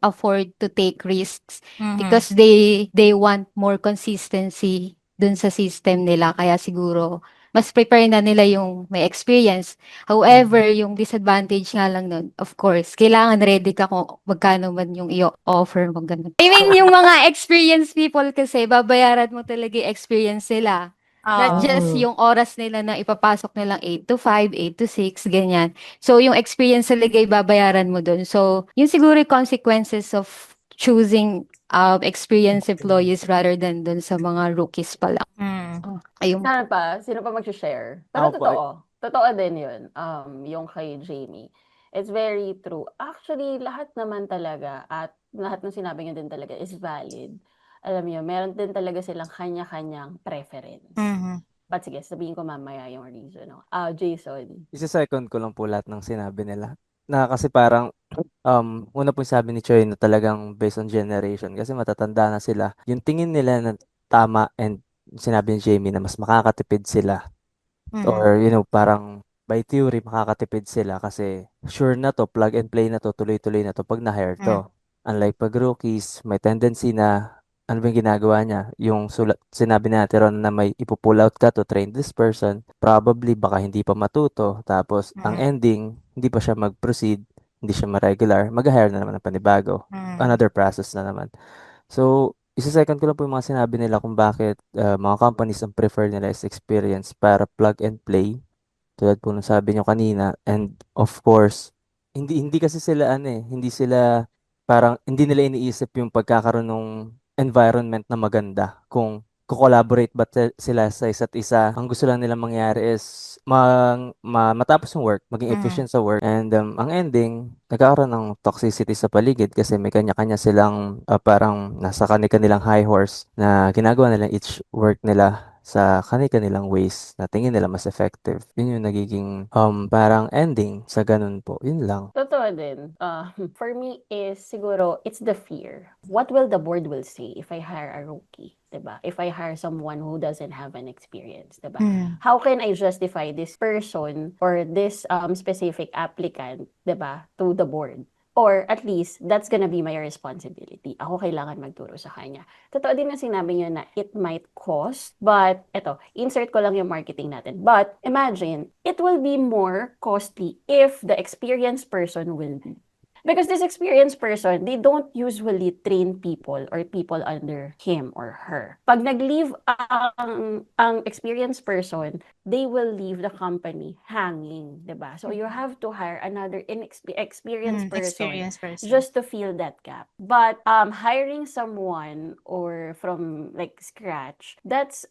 afford to take risks Mhm. because they want more consistency dun sa system nila. Kaya siguro mas prepare na nila yung may experience. However, yung disadvantage nga lang nun, of course, kailangan ready ka kung magkano man yung i-offer mo ganun. I mean, yung mga experienced people kasi babayaran mo talaga yung experience nila. Not Oo. just yung oras nila na ipapasok nilang 8 to 5, 8 to 6, ganyan. So, yung experience talaga babayaran mo dun. So, yun siguro yung consequences of choosing experienced employees rather than dun sa mga rookies pa lang. Mm. Ayun po. Sino pa mag-share? Pero Ako po, totoo. Totoo din yun. Yung kay Jamie. It's very true. Actually, lahat naman talaga at lahat ng sinabi niyo din talaga is valid. Alam niyo, meron din talaga silang kanya-kanyang preference. Mhm. But sige, sabihin ko mamaya yung reason. No? Jason. isa-second ko lang po lahat ng sinabi nila. Na kasi parang, una po yung sabi ni Choi na talagang based on generation kasi matatanda na sila. Yung tingin nila na tama and sinabi ni Jamie na mas makakatipid sila Mhm. or parang by theory makakatipid sila kasi sure na to, plug and play na to, tuloy-tuloy na to pag na-hire to. Unlike pag rookies, may tendency na ano ba yung ginagawa niya? Yung sinabi natin ron na may ipo-pull out ka to train this person, probably baka hindi pa matuto, tapos ang Mm. ending, hindi pa siya mag-proceed, hindi siya ma-regular, mag-hire na naman ng panibago. Mm. Another process na naman. So, isa-second ko lang po yung mga sinabi nila kung bakit mga companies ang prefer nila is experience para plug and play. Tulad po nung sabi nyo kanina. And of course, hindi kasi sila hindi sila parang hindi nila iniisip yung pagkakaroon ng environment na maganda. Kung ko-collaborate ba sila sa isa't isa. Ang gusto lang nilang mangyari is matapos yung work, maging efficient sa work. And ang ending, nagkakaroon ng toxicity sa paligid kasi may kanya-kanya silang parang nasa kanilang high horse na ginagawa nila each work nila sa kanilang ways na tingin nila mas effective. Yun yung nagiging parang ending sa ganun po. Yun lang. Totoo din. For me is siguro it's the fear. What will the board will say if I hire a rookie? Diba? If I hire someone who doesn't have an experience, diba? Mm. How can I justify this person or this specific applicant, diba, to the board? Or at least, that's gonna be my responsibility. Ako kailangan magturo sa kanya. Totoo din na sinabi niyo na it might cost, but eto, insert ko lang yung marketing natin. But imagine, it will be more costly if the experienced person will be. Because this experienced person, they don't usually train people or people under him or her. Pag nag-leave ang experienced person, they will leave the company hanging, 'di ba? So you have to hire another experienced person Experienced person. just to fill that gap. But hiring someone or from like scratch, that's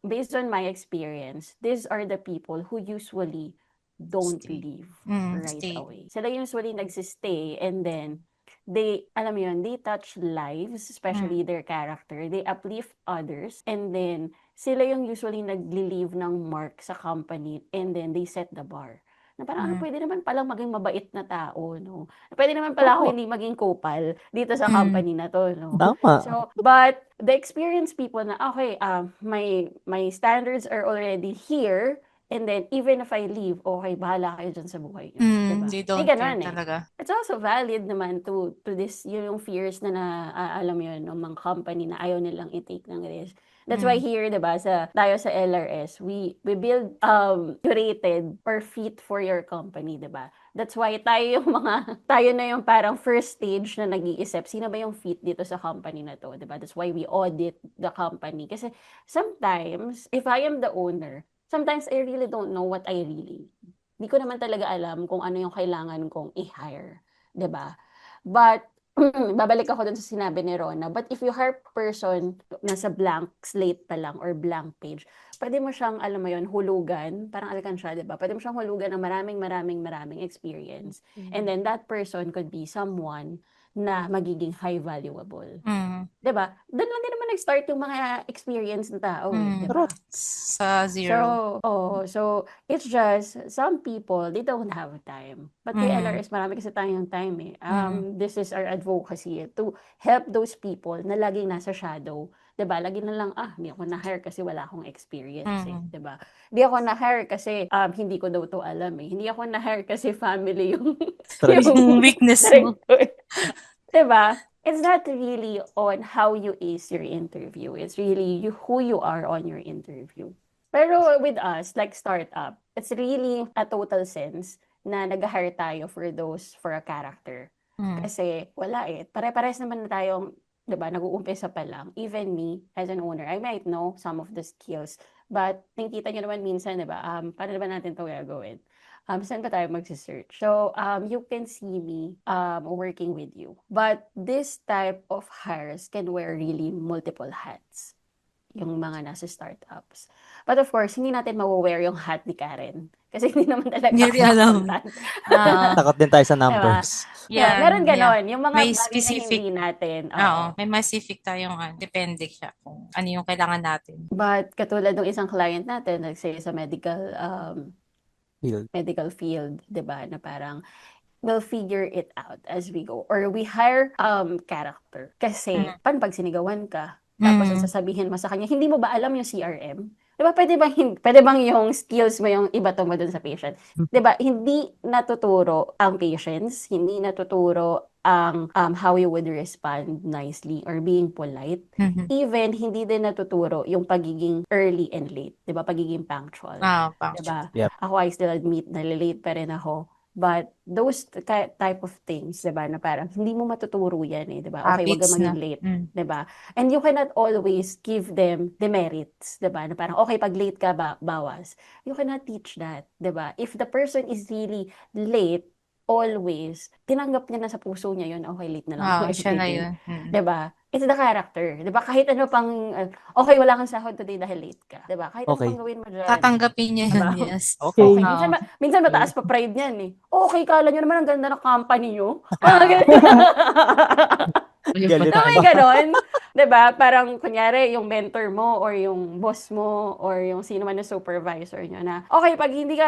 based on my experience, these are the people who usually don't Stay. leave Mm, right stay. away. Sila usually nagsistay and then they, alam mo yun, they touch lives, especially their character. They uplift others and then sila yung usually nagli-leave ng mark sa company and then they set the bar. Na parang, pwede naman palang maging mabait na tao, no? Pwede naman pala ako Oo. hindi maging kupal dito sa Mm. company na to, no? Tama. So, but the experienced people na, okay, my standards are already here, and then, even if I leave, okay, bahala kayo dyan sa buhay nyo. Diba? They May don't care ganun talaga. It's also valid naman to this, yung fears na alam yun, ng mga company na ayaw nilang i-take ng risk. That's why here, diba, tayo sa LRS, we build curated or fit for your company, diba? That's why tayo na yung parang first stage na nag-iisip, sino ba yung fit dito sa company na to, diba? That's why we audit the company. Kasi sometimes, if I am the owner, sometimes I really don't know what I really need. Hindi ko naman talaga alam kung ano yung kailangan kong i-hire, 'di ba? But babalik ako dun sa sinabi ni Rona. But if you hire person nasa blank slate pa lang or blank page, pwede mo siyang, alam mo yun, hulugan, parang alkansya, di ba? Pwede mo siyang hulugan ng maraming experience. And then that person could be someone na magiging high valuable. Mm. 'Di ba? Doon lang din naman nag-start yung mga experience ng tao, 'di ba? Sa So, zero. so it's just some people they don't have time. But kay LRS marami kasi tayong time eh. This is our advocacy to help those people na laging nasa shadow. 'Di ba? Lagi na lang hindi ako na-hire kasi wala akong experience eh, 'di ba? Hindi ako na-hire kasi hindi ko daw to alam eh. Hindi ako na-hire kasi family yung Strength. Yung weakness mo. Diba? It's not really on how you ace your interview. It's really who you are on your interview. Pero with us, like startup, it's really a total sense na nag-hire tayo for a character. Kasi wala eh. Pare-pares naman na tayong, diba, nag-uumpisa pa lang. Even me, as an owner, I might know some of the skills. But, nakikita nyo naman minsan, diba, paano naman natin ito gagawin? Saan ba tayo magsisearch? So, you can see me working with you. But this type of hires can wear really multiple hats. Yung mga nasa startups. But of course, hindi natin mawa-wear yung hat ni Karen. Kasi hindi naman talaga Hindi rin alam. Takot din tayo sa numbers. Yeah, meron ganon. Yung mga May bagay specific, na hindi natin. may may specific tayong, depende siya kung ano yung kailangan natin. But katulad ng isang client natin, like say sa medical field, 'di ba? Na parang we'll figure it out as we go. Or we hire character. Kasi paano pag sinigawan ka, tapos ang sasabihin mo sa kanya, hindi mo ba alam yung CRM? 'Di ba? Pwede bang yung skills mo yung ibato mo dun sa patient? 'Di ba? Hindi natuturo ang patients, hindi natuturo ang how you would respond nicely or being polite. Even hindi din natuturo yung pagiging early and late, 'di ba? Pagiging punctual. 'Di ba? Yep. Ako, I still admit na late pa rin ako. But those type of things, 'di ba, na parang hindi mo matuturo 'yan eh, 'di ba? Okay, wag kang maging late, 'di ba? And you cannot always give them demerits, 'di ba? Na parang okay pag late ka bawas. You cannot teach that, 'di ba? If the person is really late always, tinanggap niya na sa puso niya yun, okay, late na lang ako Siya na everyday. yun. 'Di ba? It's the character, 'di ba? Kahit ano pang okay, wala kang sahod today dahil late ka, 'di ba? Kahit ano Okay. pang gawin mo diyan. Tatanggapin niya Diba? yun, yes. Okay. Okay, minsan mataas pa pride niyan eh. Okay, kala niyo naman ang ganda ng company niyo. Galit So, may ganon. 'Di ba? Parang, kunyari, yung mentor mo or yung boss mo or yung sino man na supervisor nyo na, okay, pag hindi ka,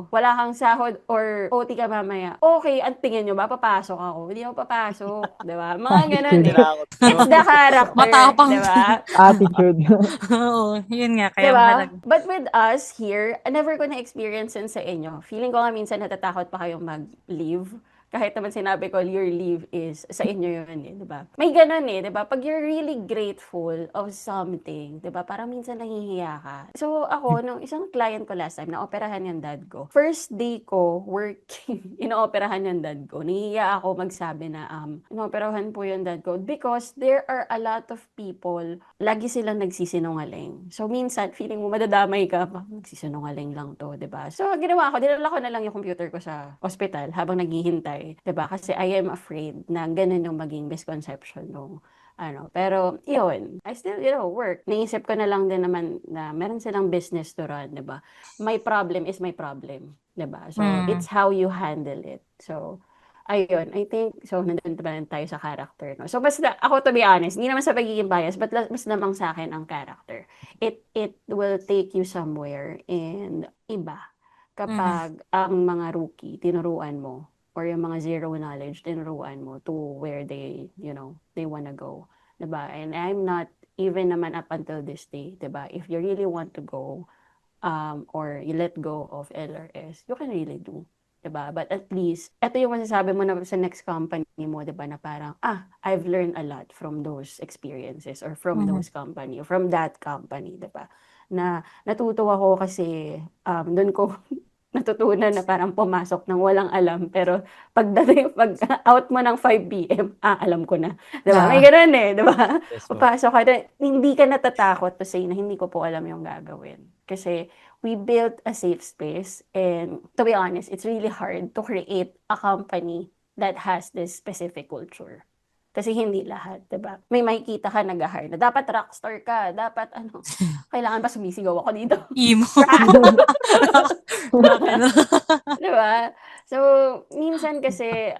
wala kang sahod or OT ka mamaya, okay, ang tingin nyo ba, papasok ako? Hindi ako papasok. 'Di ba? Mga ganon eh. It's the character. Matapang. 'Di ba? Attitude. Oo, yun nga, kaya Diba? mahalaga. But with us here, never ko na-experience yun sa inyo. Feeling ko nga minsan natatakot pa kayong mag-leave. Kahit naman sinabi ko, your leave is sa inyo yun eh, diba? May ganun eh, diba? Pag you're really grateful of something, diba? Parang minsan nahihiya ka. So ako, nung isang client ko last time, naoperahan yung dad ko. First day ko working, inooperahan yung dad ko. Nahihiya ako magsabi na, inooperahan po yung dad ko. Because there are a lot of people, lagi silang nagsisinungaling. So minsan, feeling mo madadamay ka, nagsisinungaling lang to, diba? So ginawa ko, dinala ko na lang yung computer ko sa hospital habang naghihintay. 'Di ba? Kasi I am afraid na ganun yung maging misconception nung pero yun, I still, work. Naisip ko na lang din naman na meron silang business to run, 'di ba? My problem is my problem, 'di ba? So it's how you handle it. So ayun, I think, so nandun pa rin tayo sa character, no? So ako, to be honest, hindi naman sa pagiging bias, but mas lamang sa akin ang character. It will take you somewhere and iba kapag ang mga rookie tinuruan mo or yung mga zero knowledge tinuruan mo to where they wanna go, 'di ba? And I'm not even naman up until this day, 'di ba? If you really want to go or you let go of LRS, you can really do, 'di ba? But at least ito yung masasabi mo na sa next company mo, 'di ba, na parang I've learned a lot from those experiences or from those company or from that company, 'di ba? Na natutuwa ko kasi doon ko natutunan na parang pumasok ng walang alam, pero pag out mo ng 5 PM, alam ko na. 'Di ba? May ganun eh, 'di ba? Yes, po. Papasok ka na, hindi ka natatakot to say na hindi ko po alam yung gagawin. Kasi we built a safe space and to be honest, it's really hard to create a company that has this specific culture. Kasi hindi lahat, 'di ba? May makikita ka nag-hire na dapat rockstar ka, dapat ano, kailangan ba sumisigaw ako dito? Emo. Okay na. 'Di ba? So, minsan kasi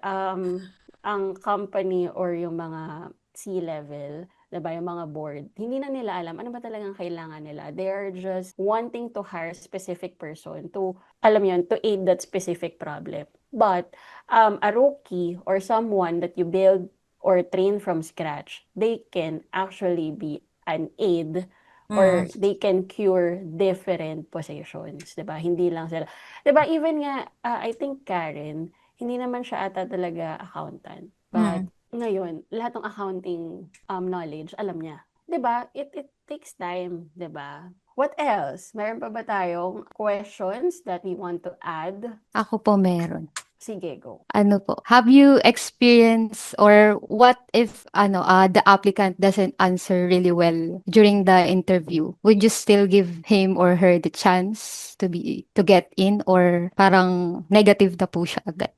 ang company or yung mga C-level, 'di ba, yung mga board, hindi na nila alam ano ba talagang kailangan nila. They are just wanting to hire a specific person to, alam yun, to aid that specific problem. But a rookie or someone that you build or train from scratch, they can actually be an aid or they can cure different positions, 'di ba? Hindi lang sila, 'di ba, even nga I think Karen, hindi naman siya ata talaga accountant. But ngayon, lahat ng accounting knowledge alam niya. 'Di ba? It takes time, 'di ba? What else? Meron pa ba tayong questions that we want to add? Ako po meron. Sige, go. Ano po, have you experienced or what if the applicant doesn't answer really well during the interview? Would you still give him or her the chance to get in, or parang negative na po siya agad?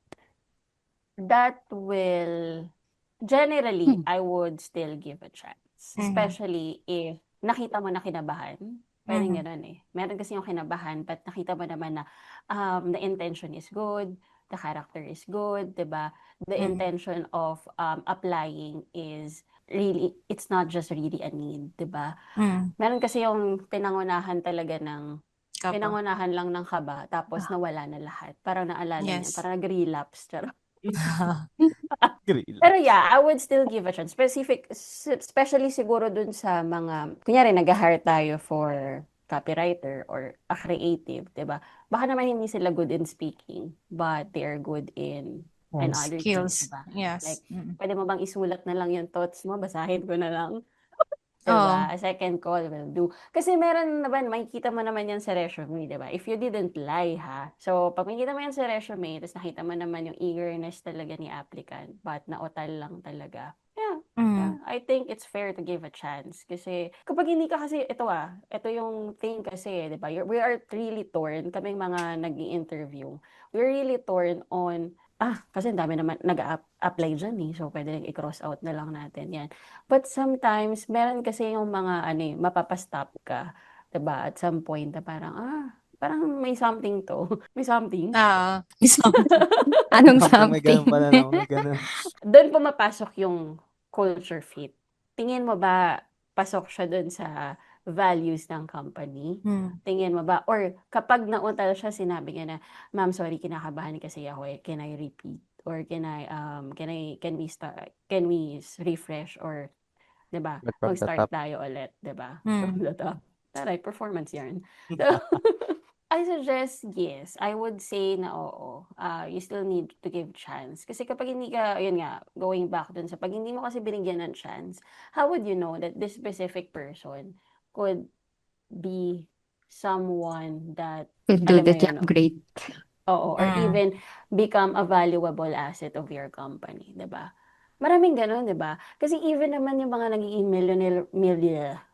That will, generally, I would still give a chance. Especially if nakita mo na kinabahan. Pwedeng ganun eh. Meron kasi yung kinabahan, but nakita mo naman na the intention is good, the character is good, 'di ba? The intention of applying is really, it's not just really a need, 'di ba? Meron kasi yung pinangunahan talaga ng Kaba. pinangunahan lang ng kaba, tapos nawala na lahat. Parang naalala niya, Yes. parang nag-relapse. Charot. Grill. Pero yeah, I would still give a chance. Especially siguro dun sa mga, kunyari nag-hire tayo for copywriter or a creative, 'di ba? Baka naman hindi sila good in speaking, but they are good in other things, Skills. 'di ba? Yes. Like, pwede mo bang isulat na lang yung thoughts mo, basahin ko na lang. Diba? A second call will do. Kasi meron naman, makikita mo naman yan sa resume, diba? If you didn't lie, ha? So, pag makikita mo yan sa resume, tapos nakita mo naman yung eagerness talaga ni applicant, but nautal lang talaga. Yeah. I think it's fair to give a chance. Kasi, kapag hindi ka kasi, ito yung thing kasi, diba? We are really torn, kaming mga nag-i-interview. We're really torn on, kasi ang dami naman nag-apply dyan eh. So, pwede rin i-cross out na lang natin yan. But sometimes, meron kasi yung mga, mapapastop ka. Diba? At some point, na parang, parang may something to. May something. Anong May ganun something? pala, no? May ganun. Doon pumapasok yung culture fit. Tingin mo ba, pasok siya doon sa values ng company? Tingin mo ba? Or kapag nautal siya, sinabi niya na, ma'am, sorry, kinakabahan kasi ako eh. Can I repeat? Or can we refresh? Or, 'di ba? From the Mag-start top. tayo ulit, 'di ba? From the top. Taray, performance yarn. So, I suggest yes. I would say na oo. You still need to give chance. Kasi kapag hindi ka, yun nga, going back dun sa pag hindi mo kasi binigyan ng chance, how would you know that this specific person could be someone that, Could do alam the mo yun, job no? great. Oo, or even become a valuable asset of your company, 'di ba? Maraming gano'n, 'di ba? Kasi even naman yung mga nagiging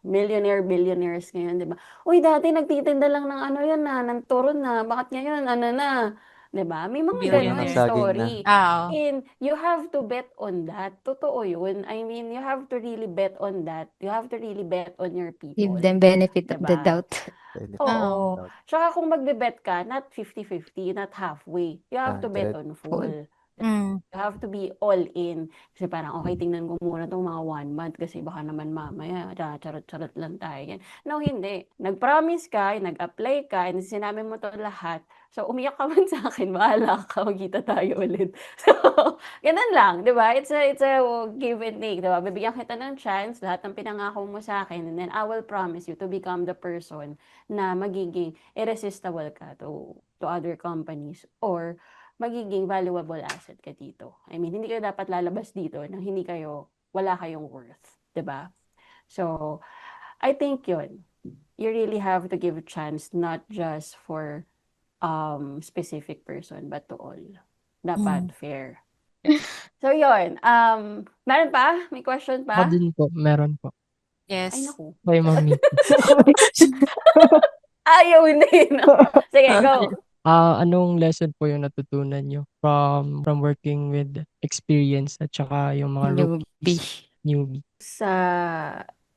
billionaires ngayon, 'di ba? Uy, dati nagtitinda lang ng ano yan na, ng turon na, bakit ngayon ano na, 'di ba? May mga Puno ng gano'n Billionaire. saging na. story. Oo. And you have to bet on that. Totoo yun. I mean, you have to really bet on that. You have to really bet on your Give people. them benefit of the Diba? doubt. Oo. Tsaka kung magbe-bet ka, not 50-50, not halfway. You have to bet 100. on full. Mm. You have to be all in. Kasi parang, okay, tingnan ko muna itong mga 1 month kasi baka naman mamaya, charot-charot lang tayo. Yan. No, hindi. Nag-promise ka, nag-apply ka, and sinabi mo to lahat. So, umiyak ka man sa akin, bahala ka, magkita tayo ulit. So, ganun lang, di ba? It's a give and take, di ba? Bibigyan kita ng chance, lahat ng pinangako mo sa akin, and then I will promise you to become the person na magiging irresistible ka to other companies or magiging valuable asset ka dito. I mean, hindi kayo dapat lalabas dito nang wala kayong worth, 'di ba? So, I think yun. You really have to give a chance not just for specific person but to all. Dapat fair. So, yun. Meron pa? May question Ako pa? din po, meron po. Ay, Yes. naku. Kay Ma'am Nikki. Ayaw hindi, no? Sige, go. Anong lesson po yung natutunan nyo from working with experience at saka yung mga Newbie. newbie. Sa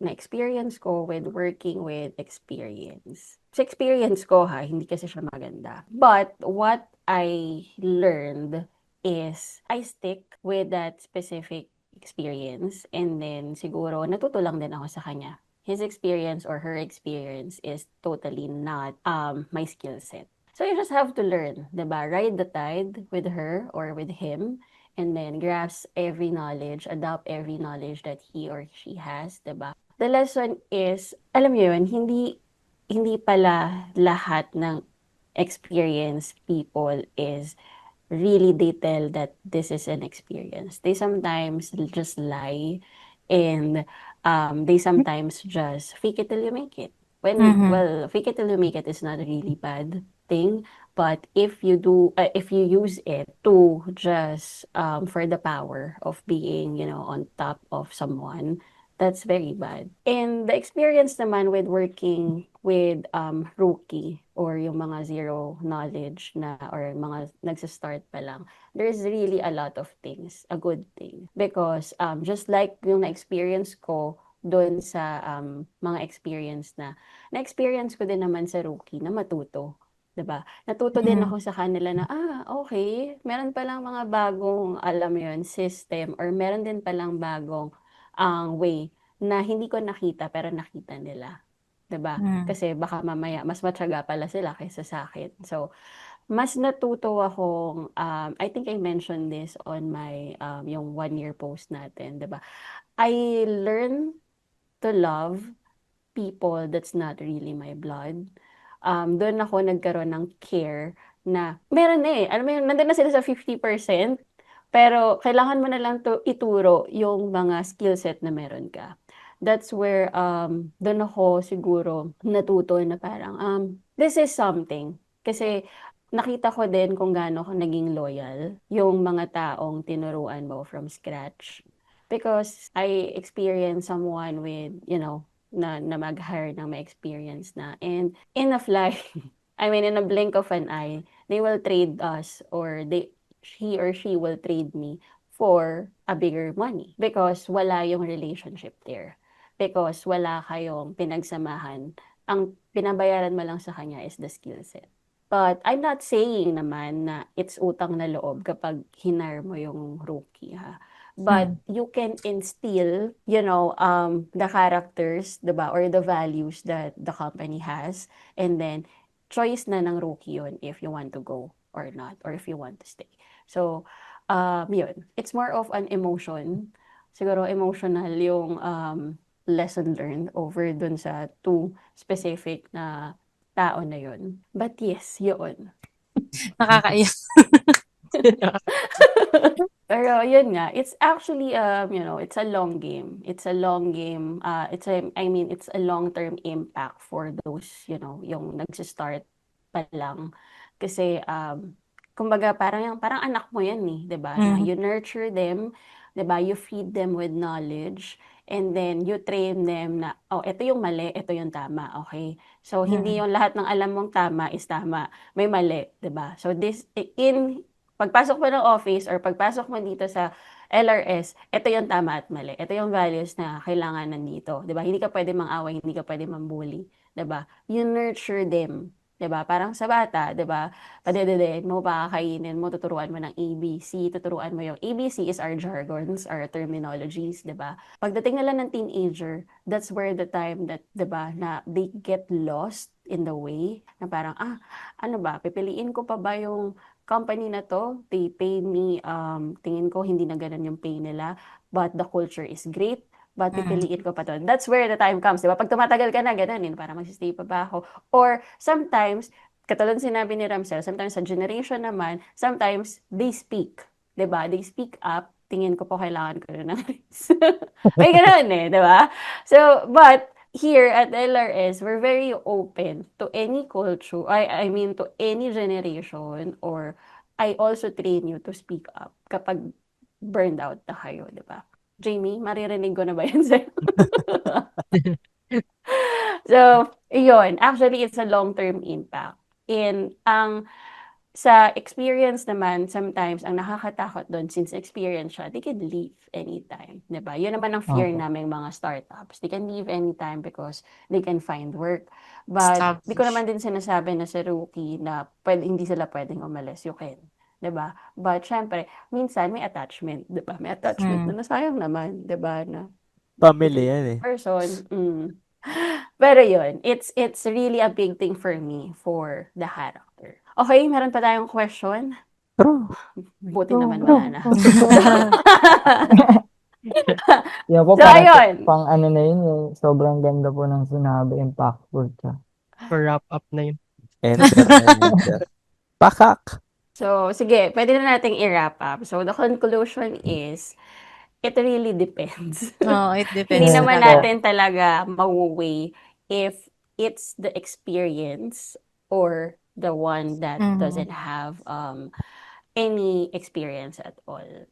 na-experience ko with working with experience. Sa experience ko hindi kasi siya maganda. But what I learned is I stick with that specific experience and then siguro natuto lang din ako sa kanya. His experience or her experience is totally not my skill set. So you just have to learn, 'di ba? Ride the tide with her or with him and then grasp every knowledge, adopt every knowledge that he or she has, 'di ba? The lesson is, alam mo yun, hindi pala lahat ng experienced people is really they tell that this is an experience. They sometimes just lie and they sometimes just fake it till you make it. Well, fake it till you make it is not a really bad thing, but if you use it to just for the power of being, on top of someone, that's very bad. And the experience naman with working with rookie or yung mga zero knowledge na or mga nagsa-start pa lang, there's really a lot of things, a good thing. Because just like yung na-experience ko doon sa mga experience na-experience ko din naman sa rookie na matuto. 'Di ba? Natuto din ako sa kanila na, okay, meron palang mga bagong, alam mo yun, system or meron din palang bagong way na hindi ko nakita pero nakita nila. 'Di ba? Kasi baka mamaya mas matiyaga pala sila kaysa sa akin. So, mas natuto akong, I think I mentioned this on my, yung 1 year post natin, 'di ba? I learned to love people that's not really my blood. Doon ako nagkaroon ng care na meron alam mo yun, nandun na sila sa 50%, pero kailangan mo na lang ituro yung mga skill set na meron ka. That's where doon ako siguro natuto na parang this is something. Kasi nakita ko din kung gaano ako naging loyal yung mga taong tinuruan mo from scratch. Because I experienced someone with, na mag-hire ng may experience na. And in a flash, I mean, in a blink of an eye, they will trade us or he or she will trade me for a bigger money because wala yung relationship there. Because wala kayong pinagsamahan. Ang pinabayaran mo lang sa kanya is the skill set. But I'm not saying naman na it's utang na loob kapag hinar mo yung rookie, But you can instill, the characters, 'di ba, or the values that the company has, and then choice na ng rookie yun if you want to go or not, or if you want to stay. So, yun. It's more of an emotion. Siguro emotional yung lesson learned over dun sa two specific na tao na yun. But yes, yun. Nakakaiyak. Pero yun nga, it's actually it's a long game. It's a long game. It's a long-term impact for those, yung nagsi-start pa lang. Kasi kumbaga parang anak mo yan 'di ba? Na you nurture them, 'di ba? You feed them with knowledge and then you train them na ito yung mali, ito yung tama, okay? So hindi yung lahat ng alam mong tama is tama. May mali, 'di ba? So pagpasok mo ng office or pagpasok mo dito sa LRS, ito yung tama at mali. Ito yung values na kailangan nandito. 'Di ba? Hindi ka pwede mang-away, hindi ka pwede mang-bully. 'Di ba? You nurture them. 'Di ba? Parang sa bata, 'di ba? Padedede mo, pakakainin mo, tuturuan mo ng ABC, tuturuan mo yung ABC is our jargons, our terminologies, 'di ba? Pagdating nila ng teenager, that's where the time that, 'di ba, na they get lost in the way, na parang, ano ba, pipiliin ko pa ba yung company na to, they pay me, tingin ko hindi na ganun yung pay nila, but the culture is great, but pipiliin ko pa to. That's where the time comes, di ba? Pag tumatagal ka na, ganun, para magsistay pa ba ako? Or sometimes, katulad sinabi ni Ramsel, sometimes sa generation naman, sometimes they speak, di ba? They speak up, tingin ko po kailangan ko na ng raise. May ganun di ba? So, but, here at LRS, we're very open to any culture, I mean to any generation, or I also train you to speak up kapag burned out na kayo, di ba? Jamie, maririnig ko na ba yan sa'yo? So, yun. Actually, it's a long-term impact. And ang sa experience naman, sometimes, ang nakakatakot doon, since experience siya, they can leave anytime, 'di ba? Yun naman ang fear Opo. naming mga startups. They can leave anytime because they can find work. But, di ko naman din sinasabi na sa rookie na hindi sila pwedeng umalis. You can, 'di ba? But, syempre, minsan may attachment, 'di ba? May attachment na nasayang naman, 'di ba? Na Family yan eh. person. Pero yun, it's really a big thing for me for the character. Okay, meron pa tayong question. True. Buti naman wala na. Yan po, So, parang ayun. pang ano na yun, sobrang ganda po ng sinabi, impactful siya. For wrap up na yun. Enter. Pakak. So, sige, pwede na nating i-wrap up. So, the conclusion is, it really depends. No, it Hindi depends naman talaga. natin talaga mawu-weigh if it's the experience or the one that doesn't have any experience at all.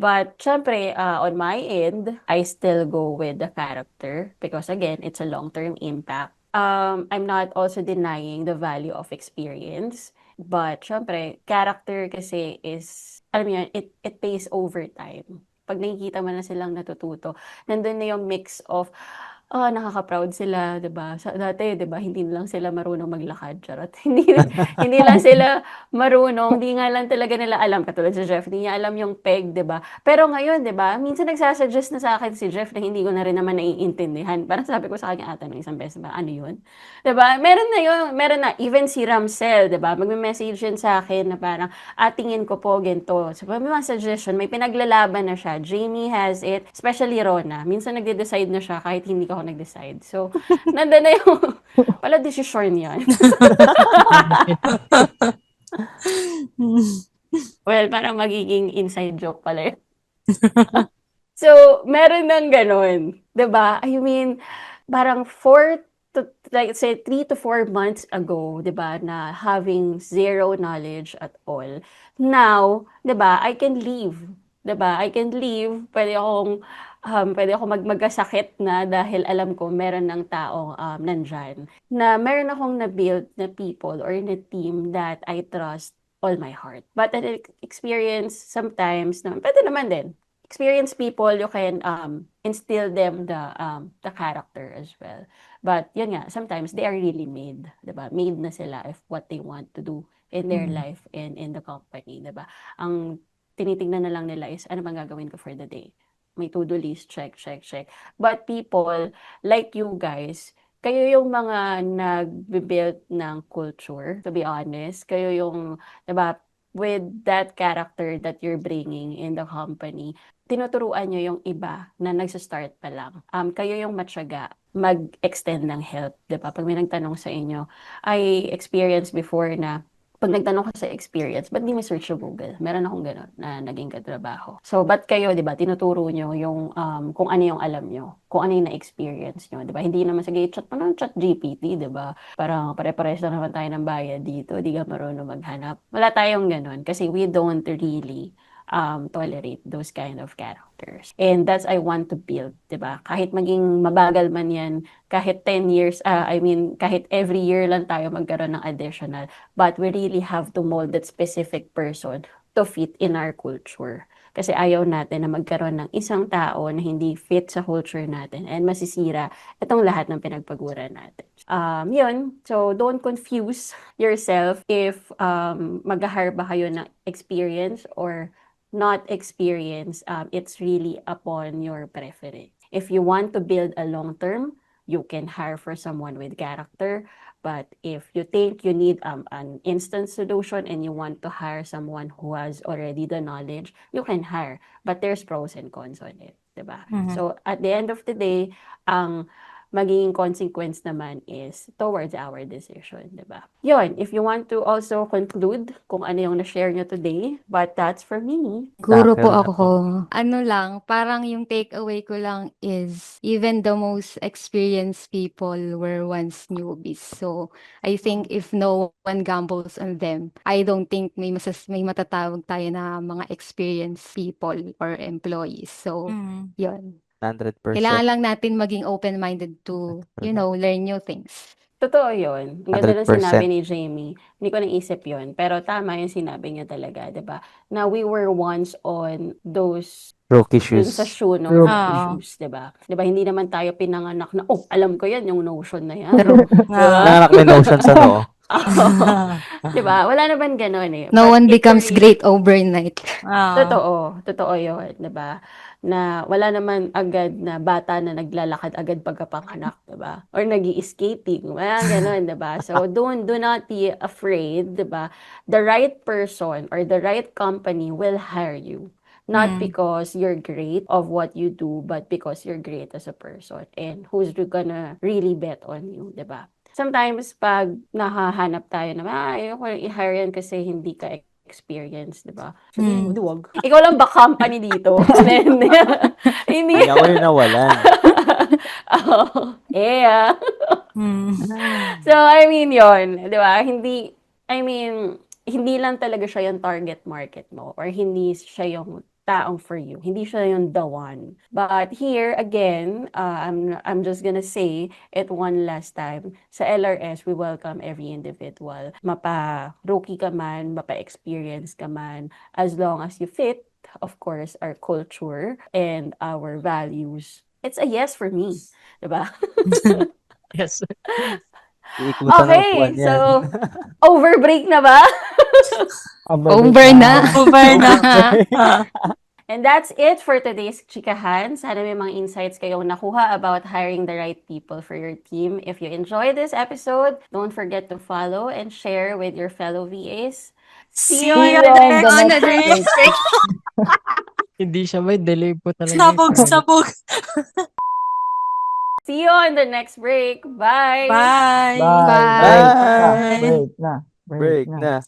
But, syempre, on my end, I still go with the character because, again, it's a long-term impact. I'm not also denying the value of experience. But, syempre, character kasi is, alam mo yun, it pays over time. Pag nakikita mo na silang natututo, nandun na yung mix of, nakaka-proud sila, 'di ba? Dati, 'di ba, hindi lang sila marunong maglakad, charot. Hindi lang sila marunong, hindi nga lang talaga nila alam, katulad si Jeff, hindi niya alam yung peg, 'di ba? Pero ngayon, 'di ba, minsan nagsasuggest na sa akin si Jeff na hindi ko na rin naman naiintindihan. Parang sabi ko sa kanya ata ng isang beses, ba, ano yun? 'Di ba? Meron na, even si Ramsel, 'di ba? Magme-message yun sa akin na parang, tingin ko po ganito. So, may mga suggestion, may pinaglalaban na siya. Jamie has it, especially Rona. Minsan nagde-decide na siya kahit hindi ako nag-decide. So, nandun na yung, pala decision yan. Well, parang magiging inside joke pala yun. So, meron ng ganun. 'Di ba? I mean, parang 3 to 4 months ago, 'di ba, na having zero knowledge at all. Now, 'di ba, I can leave. 'Di ba? I can leave. Pwede akong magkasakit na dahil alam ko meron ng taong nandyan. Na meron akong na-build na people or na team that I trust all my heart. But an experience sometimes, pwede naman din experienced people, you can instill them the character as well. But yun nga, sometimes they are really made, 'di ba? Made na sila if what they want to do in their life and in the company, 'di ba? Ang tinitingnan na lang nila is ano bang gagawin ko for the day. May to-do list, check, check, check. But people like you guys, kayo yung mga nag-build ng culture, to be honest. Kayo yung, 'di ba, with that character that you're bringing in the company, tinuturuan nyo yung iba na nagsa-start pa lang. Kayo yung matyaga mag-extend ng help, 'di ba? Pag may nagtanong sa inyo, I experienced before na pag nagtanong ka sa experience, ba't di may search sa Google? Meron akong gano'n na naging katrabaho. So, ba't kayo, di ba, tinuturo nyo yung kung ano yung alam nyo, kung ano yung na-experience nyo, di ba? Hindi naman sige, chat mo ng chat GPT, di ba? Parang pare-pares na naman tayo ng bayad dito, di ka marunong maghanap. Wala tayong gano'n kasi we don't really tolerate those kind of characters. And that's I want to build, 'di ba? Kahit maging mabagal man 'yan, kahit 10 years, kahit every year lang tayo magkaroon ng additional, but we really have to mold that specific person to fit in our culture. Kasi ayaw natin na magkaroon ng isang tao na hindi fit sa culture natin and masisira itong lahat ng pinagpaguran natin. Yun. So, don't confuse yourself if mag-hire ba kayo ng experience or not experience. It's really upon your preference. If you want to build a long-term, you can hire for someone with character. But if you think you need an instant solution and you want to hire someone who has already the knowledge, you can hire. But there's pros and cons on it, diba? So at the end of the day, ang magiging consequence naman is towards our decision, diba? Yun, if you want to also conclude kung ano yung na-share nyo today, but that's for me. Siguro po Tackle na ako, ano lang, parang yung takeaway ko lang is even the most experienced people were once newbies. So, I think if no one gambles on them, I don't think may matatawag tayo na mga experienced people or employees. So, yun. 100%. Kailangan lang natin maging open-minded to, learn new things. Totoo yun. Ang ganda ng sinabi 100%. ni Jamie. Hindi ko naisip yun. Pero tama yung sinabi niya talaga, 'di ba? Na we were once on those Rookie dun sa shoes. shoe ng True. rookie Oo. shoes, 'di ba? 'Di ba hindi naman tayo pinanganak na, oh, alam ko yan, yung notion na yan. True. 'Di ba? Nanganak may notion sa noo. Oo. 'Di ba? Wala naman gano'n eh. No But one it's becomes really great overnight. Oo. totoo 'yun, 'di ba? Na wala naman agad na bata na naglalakad agad pagkapanganak, 'di ba? Or nag-i-skating, wala gano'n, 'di ba? So do not be afraid, 'di ba? The right person or the right company will hire you. Not Mm. because you're great of what you do, but because you're great as a person and who's gonna really bet on you, 'di ba? Sometimes pag nahahanap tayo na, ayoko nang i-hire yan kasi hindi ka experience, 'di ba? Sabihin mo, Mm. "Di wag. Ikaw lang ba company dito?" Hindi. Hindi. Hindi ako yung nawalan. Oo. Yeah. Mm. So, I mean, yon, 'di ba? Hindi lang talaga siya yung target market mo or hindi siya yung taong for you. Hindi siya yung the one. But here, again, I'm just gonna say it one last time. Sa LRS, we welcome every individual. Mapa-rookie ka man, mapa-experience ka man, as long as you fit, of course, our culture and our values. It's a yes for me. Diba? Yes. Iikutan ng Okay, upuan yan. so, over break na ba? Over na. Over na. And that's it for today's Chikahan. Sana may mga insights kayong nakuha about hiring the right people for your team. If you enjoyed this episode, don't forget to follow and share with your fellow VAs. See you See on you the on next the break. next Hindi siya may delay po talaga. Sabog. See you on the next break. Bye. Bye. Bye. Bye. Break na. Break na.